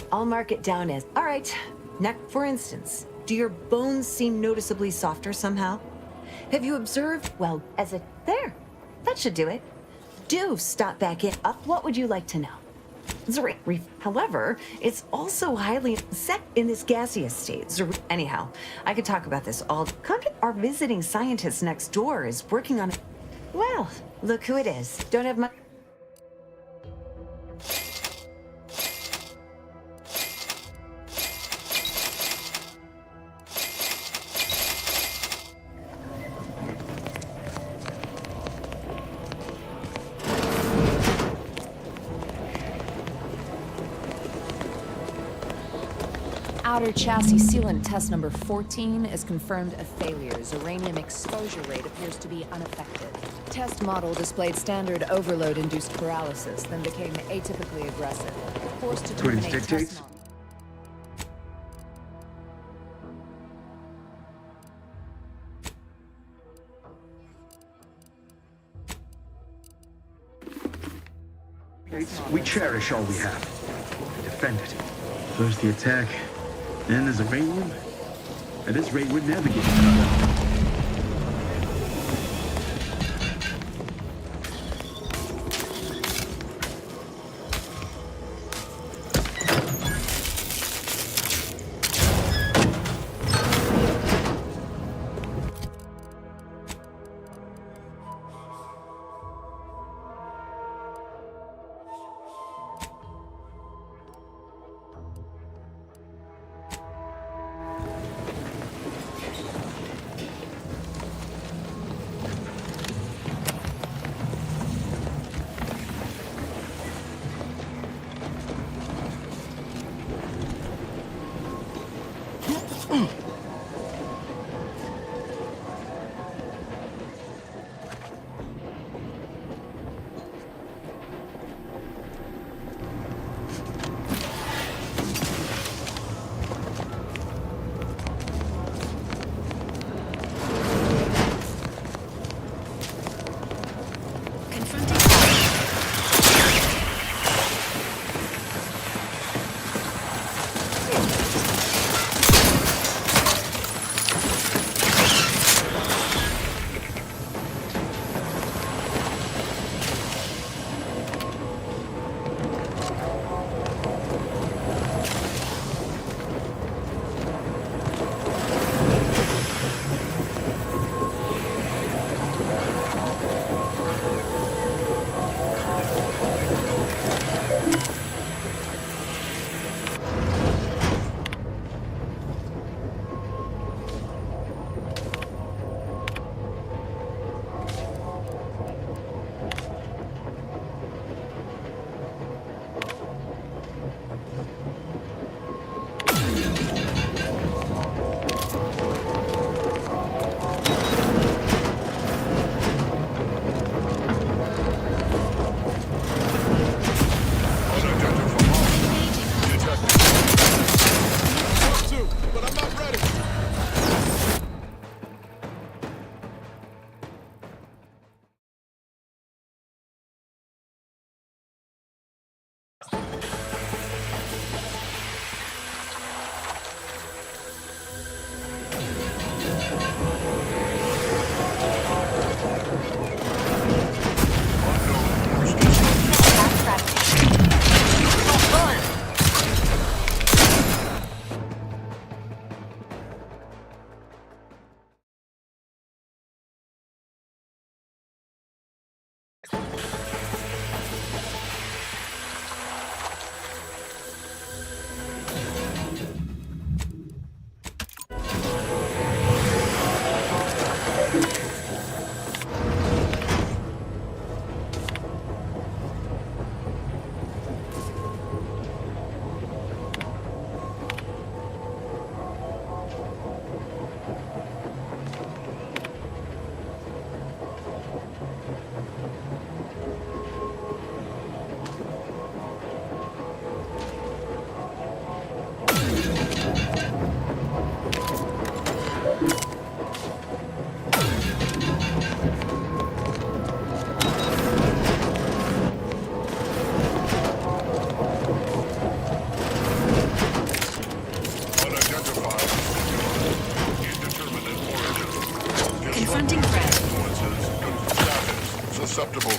I'll mark it down as, all right, for instance, do your bones seem noticeably softer somehow? Have you observed, there, that should do it. Do stop back in. What would you like to know? However, it's also highly in this gaseous state. Anyhow, I could talk about this all. Our visiting scientist next door is working on it. Well, look who it is. Don't have much. Outer chassis sealant test number 14 is confirmed a failure. Uranium exposure rate appears to be unaffected. Test model displayed standard overload-induced paralysis, then became atypically aggressive. Forced to terminate test model. We cherish all we have. And defend it. First the attack, then there's uranium. At this rate, we're never getting caught up. Confronting threat. Susceptible.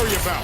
worry about.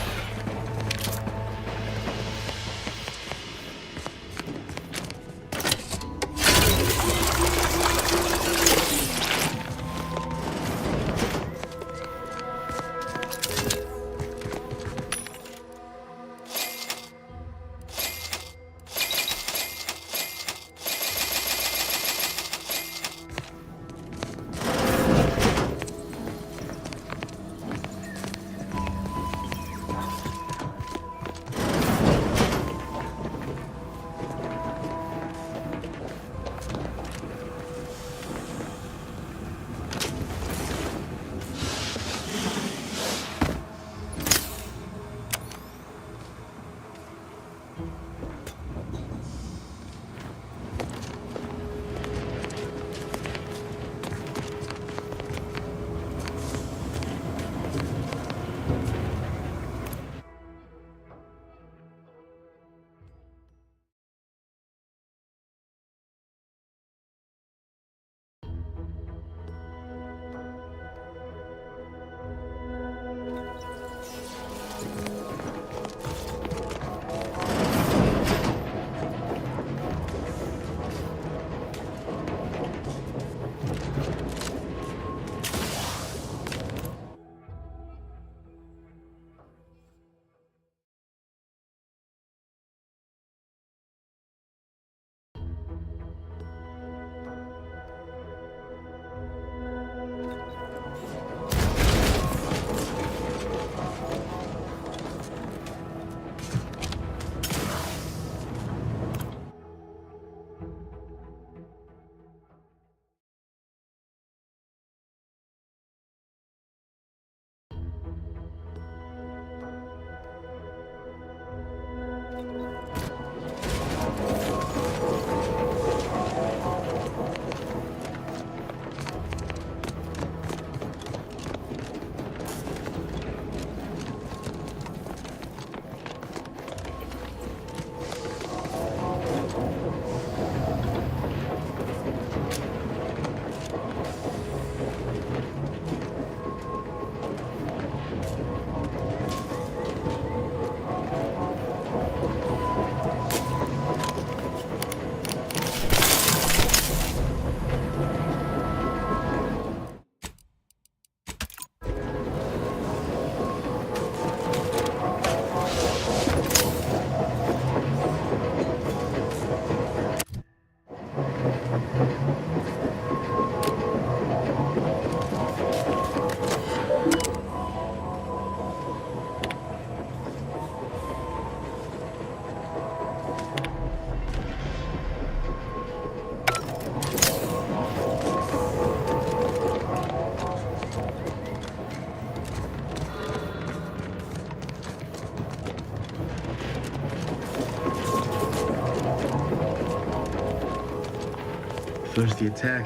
First the attack,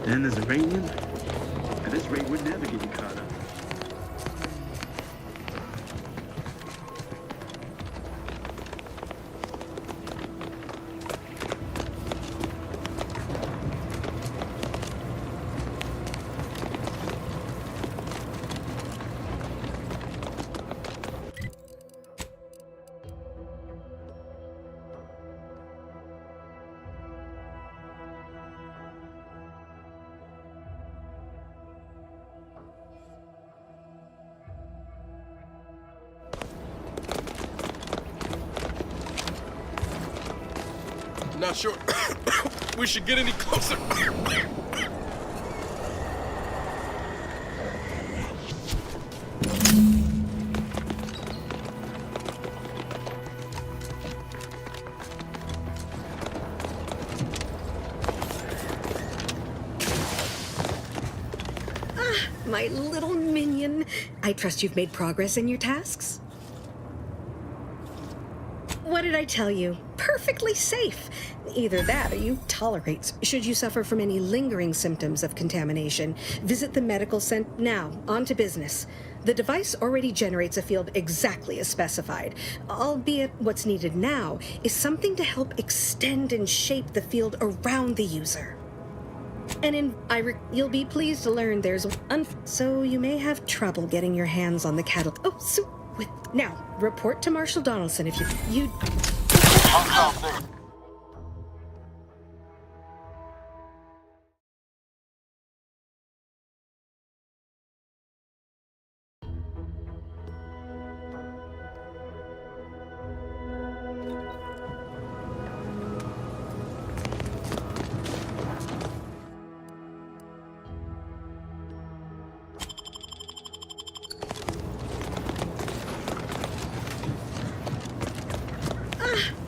then there's Iranian. At this rate, we're never getting caught up. Not sure we should get any closer. My little minion. I trust you've made progress in your tasks? What did I tell you? Perfectly safe. Either that or you tolerate. Should you suffer from any lingering symptoms of contamination, visit the medical center. Now, on to business. The device already generates a field exactly as specified, albeit what's needed now is something to help extend and shape the field around the user. And you'll be pleased to learn there's so you may have trouble getting your hands on the catalog. Oh, Now, report to Marshal Donaldson if you...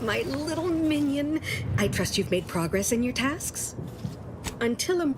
My little minion. I trust you've made progress in your tasks? Until a...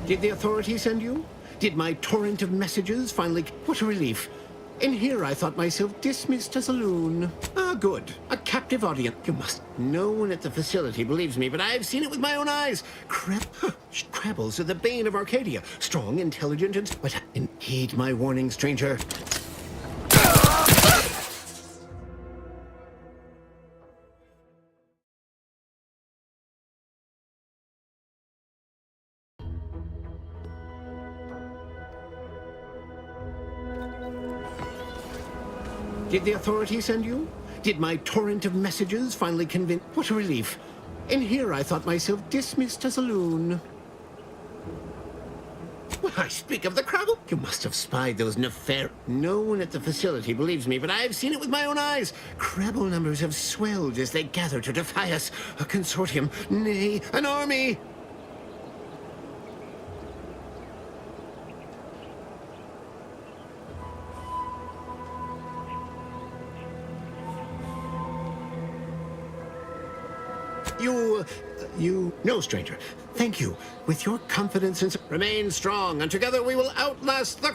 Did the authorities send you? Did my torrent of messages finally... What a relief. In here I thought myself dismissed as a loon. Ah, good. A captive audience. You must... No one at the facility believes me, but I've seen it with my own eyes. Crabbles are the bane of Arcadia. Strong, intelligent, and... But heed my warning, stranger. Did the authorities send you? Did my torrent of messages finally convince... What a relief. In here I thought myself dismissed as a loon. Well, I speak of the Crabble. You must have spied those nefarious... No one at the facility believes me, but I've seen it with my own eyes. Crabble numbers have swelled as they gather to defy us. A consortium, nay, an army. No, stranger. Thank you. With your confidence and... Remain strong, and together we will outlast the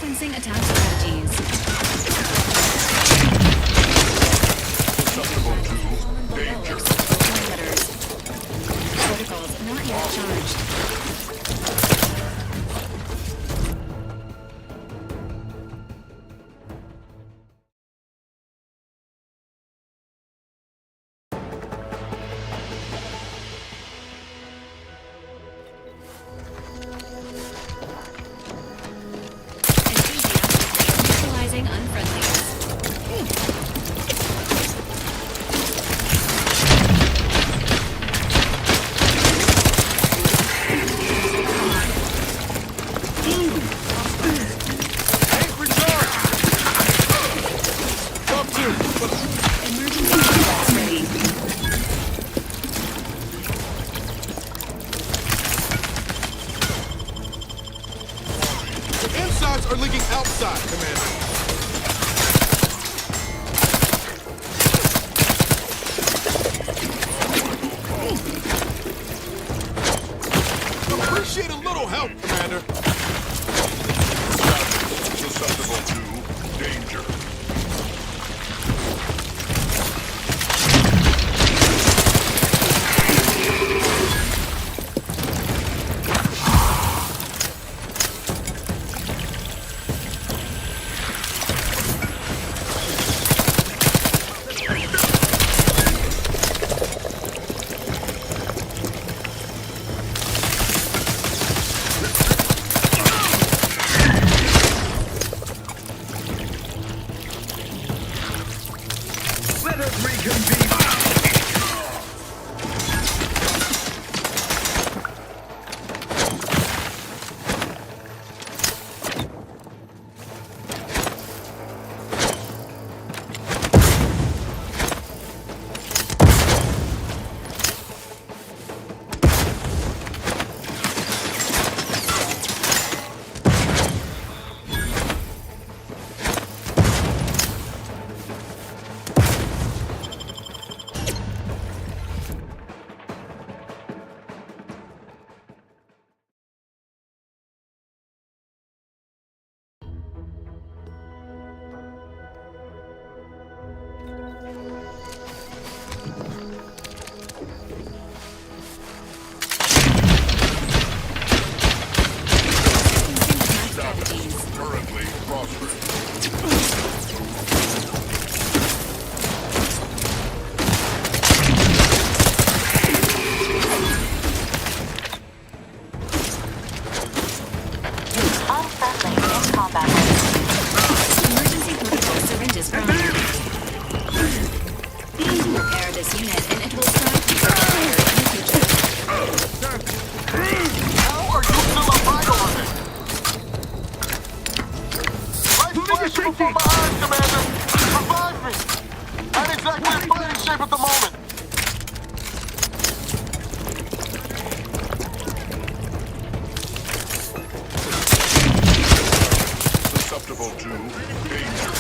Sequencing attack strategies. Susceptible to danger. Protocols not yet charged. Neutralizing unfriendlies. The insides are leaking outside, Commander. Appreciate a little help, Commander. Susceptible to danger. Let us reconvene. Currently prospering. Unfriendly in combat. Emergency protocol syringes prime. Repair this unit and it will start to fire in the future. How are you still alive over there? Life flashing before my eyes, Commander! Revive me! I'm exactly in fighting shape at the moment! Susceptible to danger.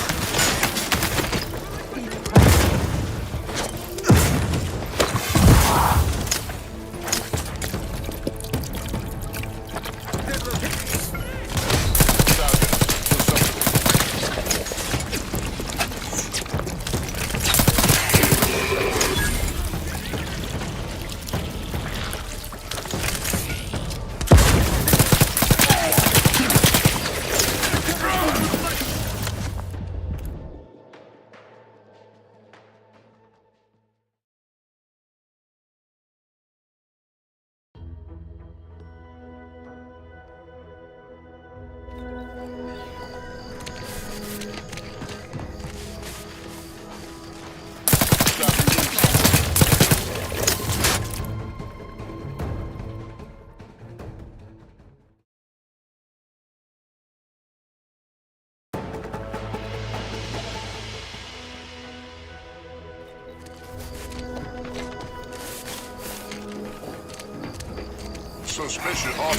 Suspicion on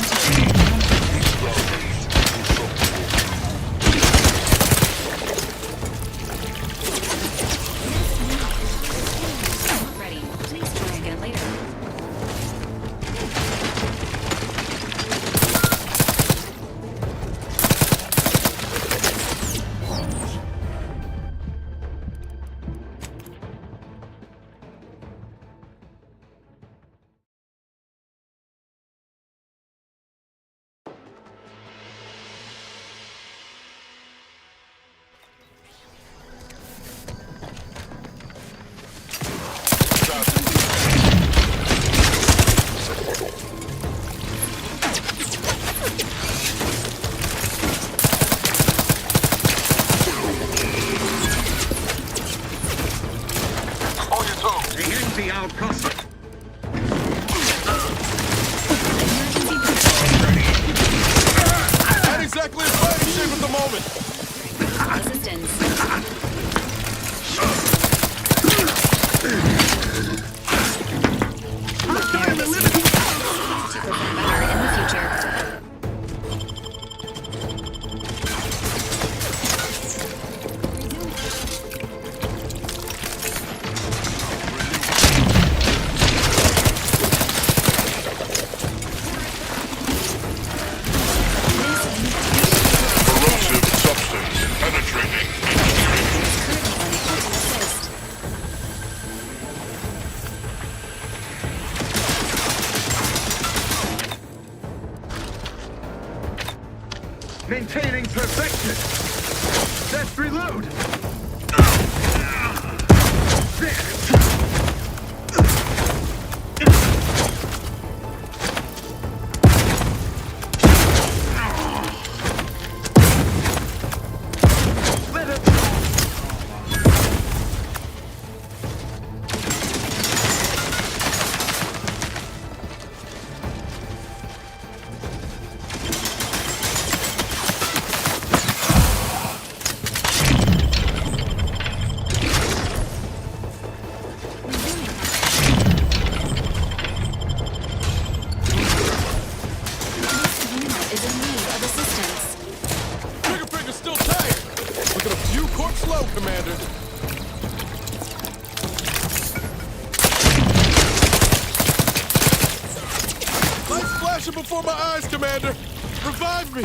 Ready. Please try again later. Maintaining perfection. Let's reload. Before my eyes, Commander! Revive me!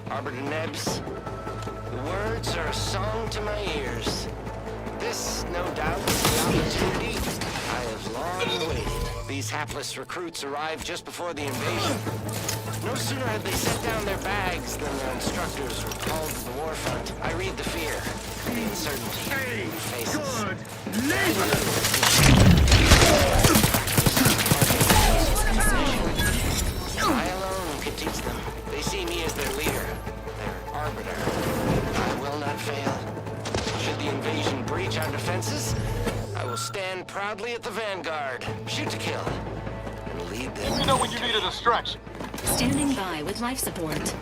Arbiter Nebs. The words are a song to my ears. This, no doubt, is the opportunity I have long waited. These hapless recruits arrived just before the invasion. No sooner had they set down their bags than their instructors were called to the war front. I read the fear, the uncertainty in their faces. I alone could teach them. They see me as their leader, their arbiter. I will not fail. Should the invasion breach our defenses, I will stand proudly at the vanguard, shoot to kill, and lead them. You know when you need a distraction. Standing by with life support.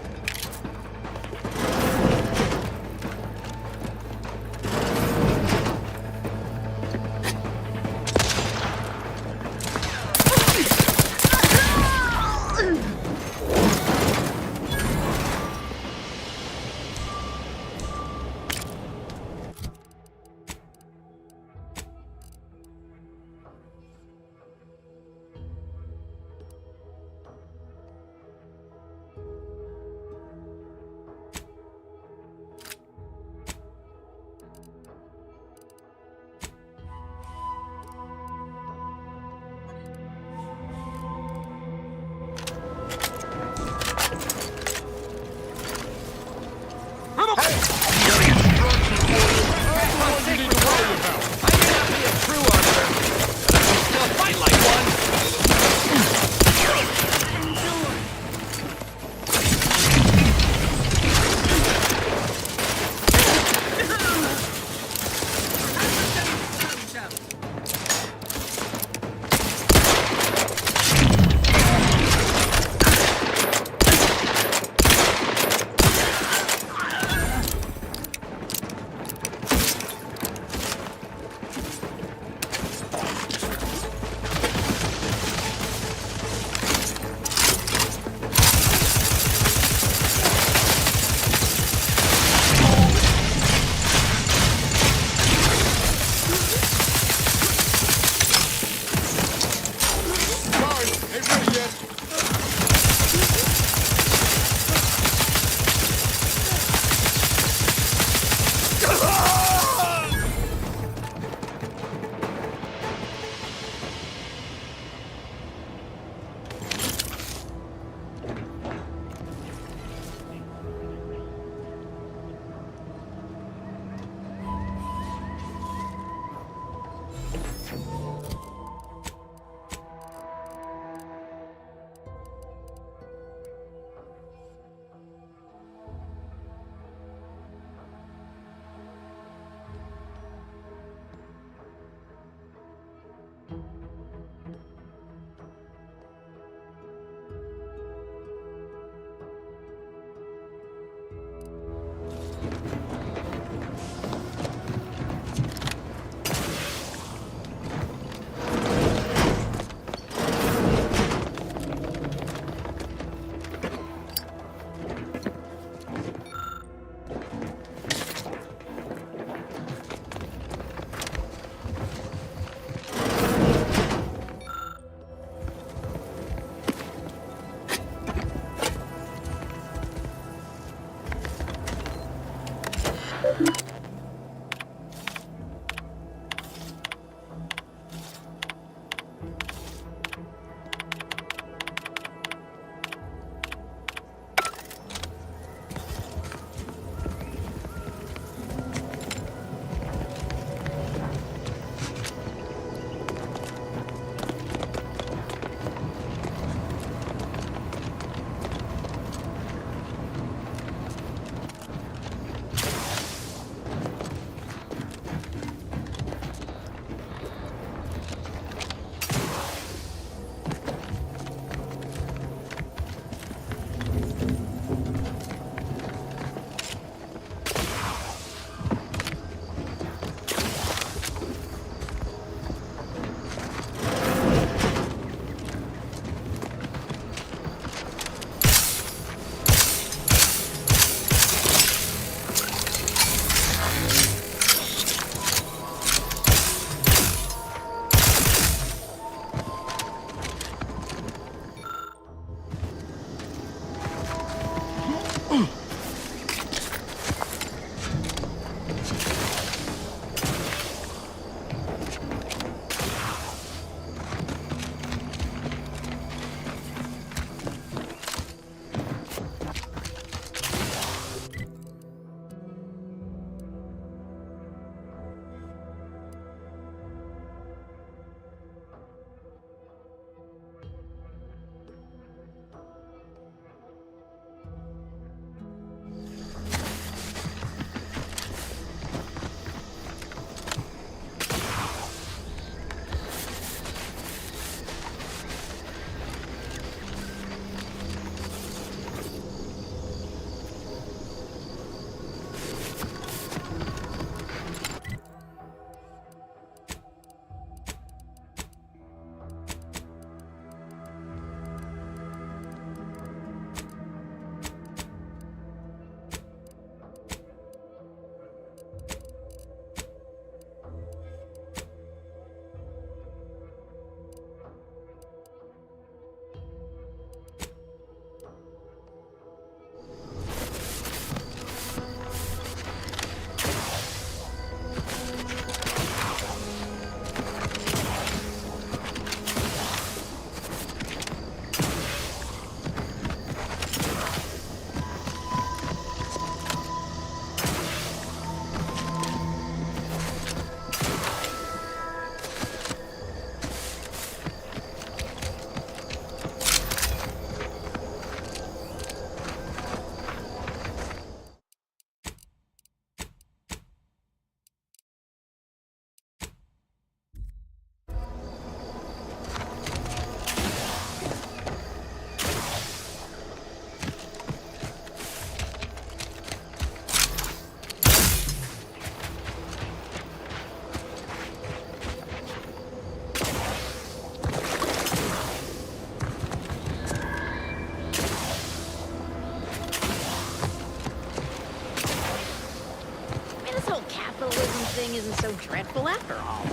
Thing isn't so dreadful after all.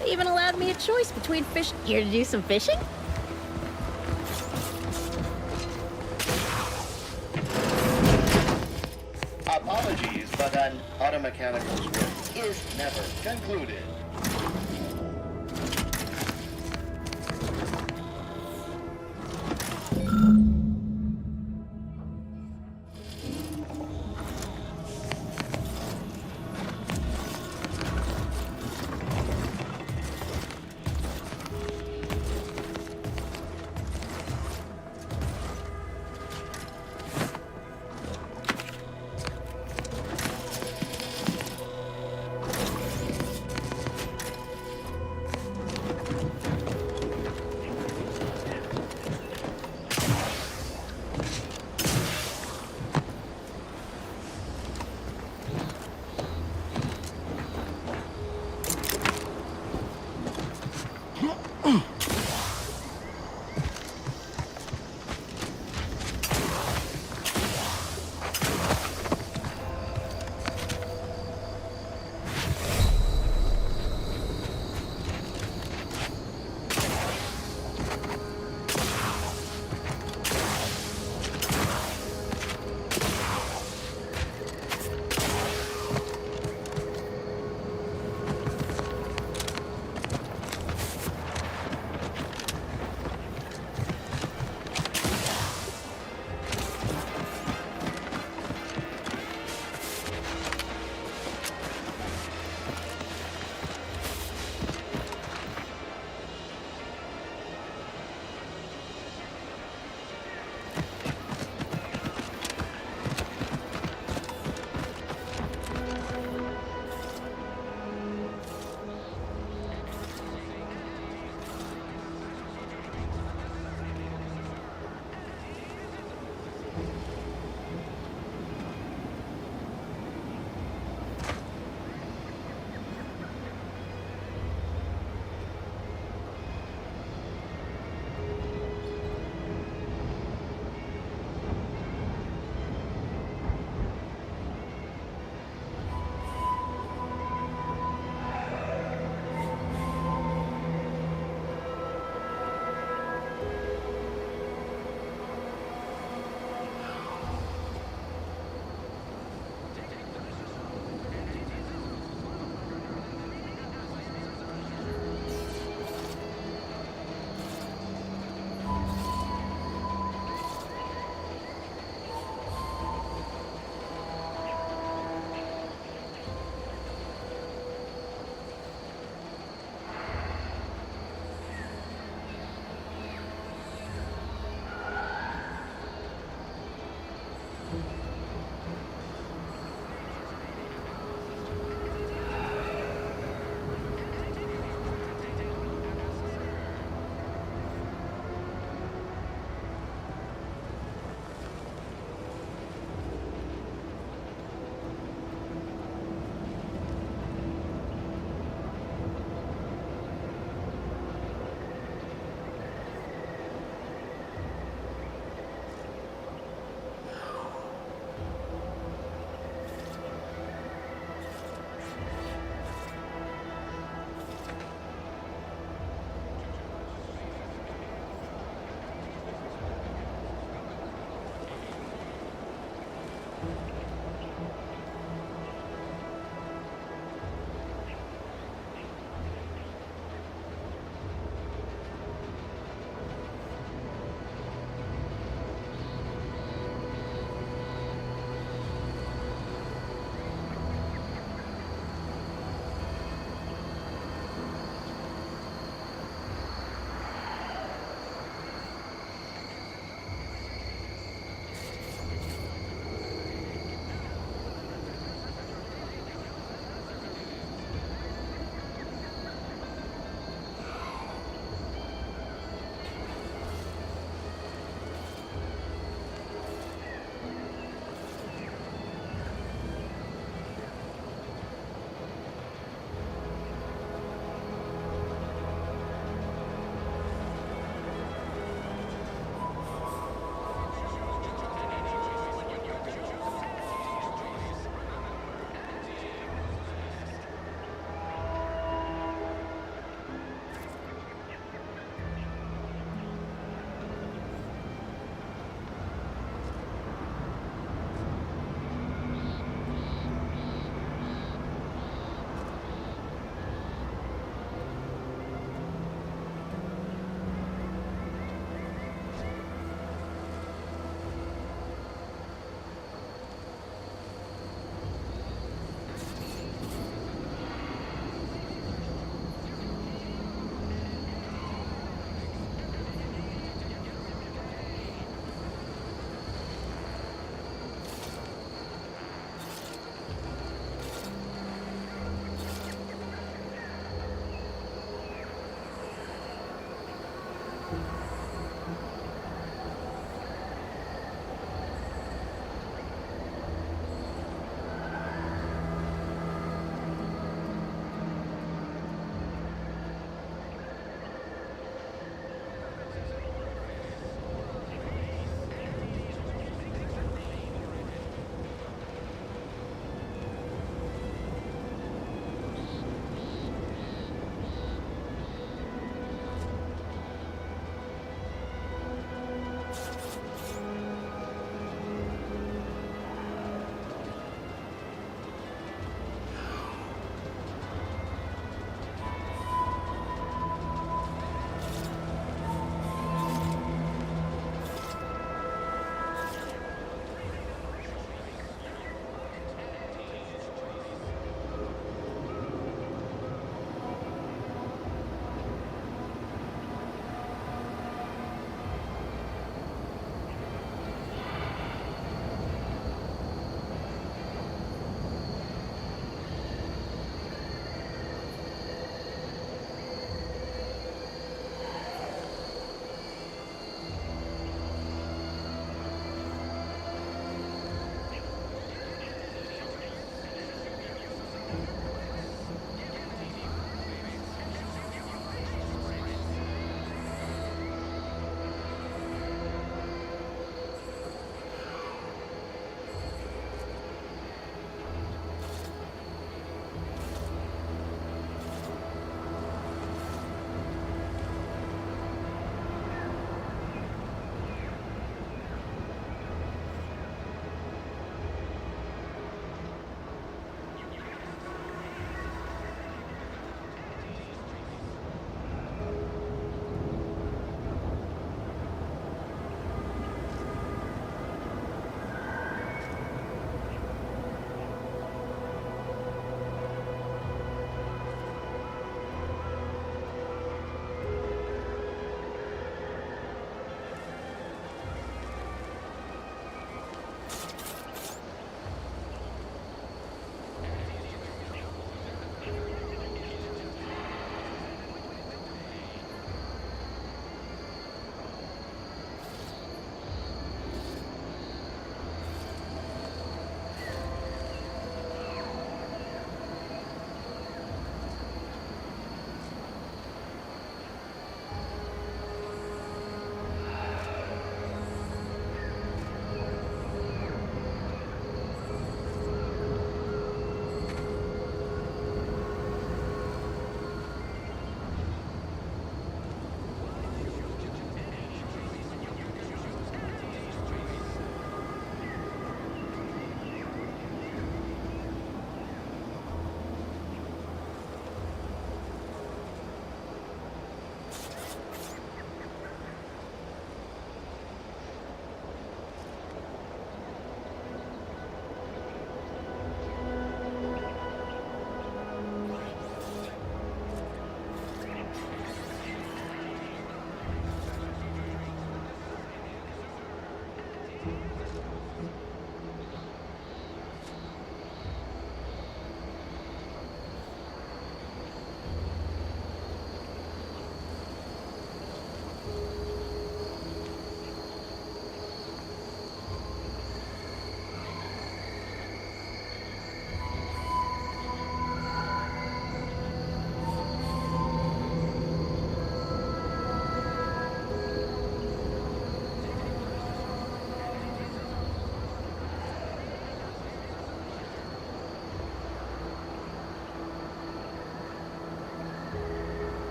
They even allowed me a choice between fish. Here to do some fishing? Apologies, but an automechanical's work is never concluded.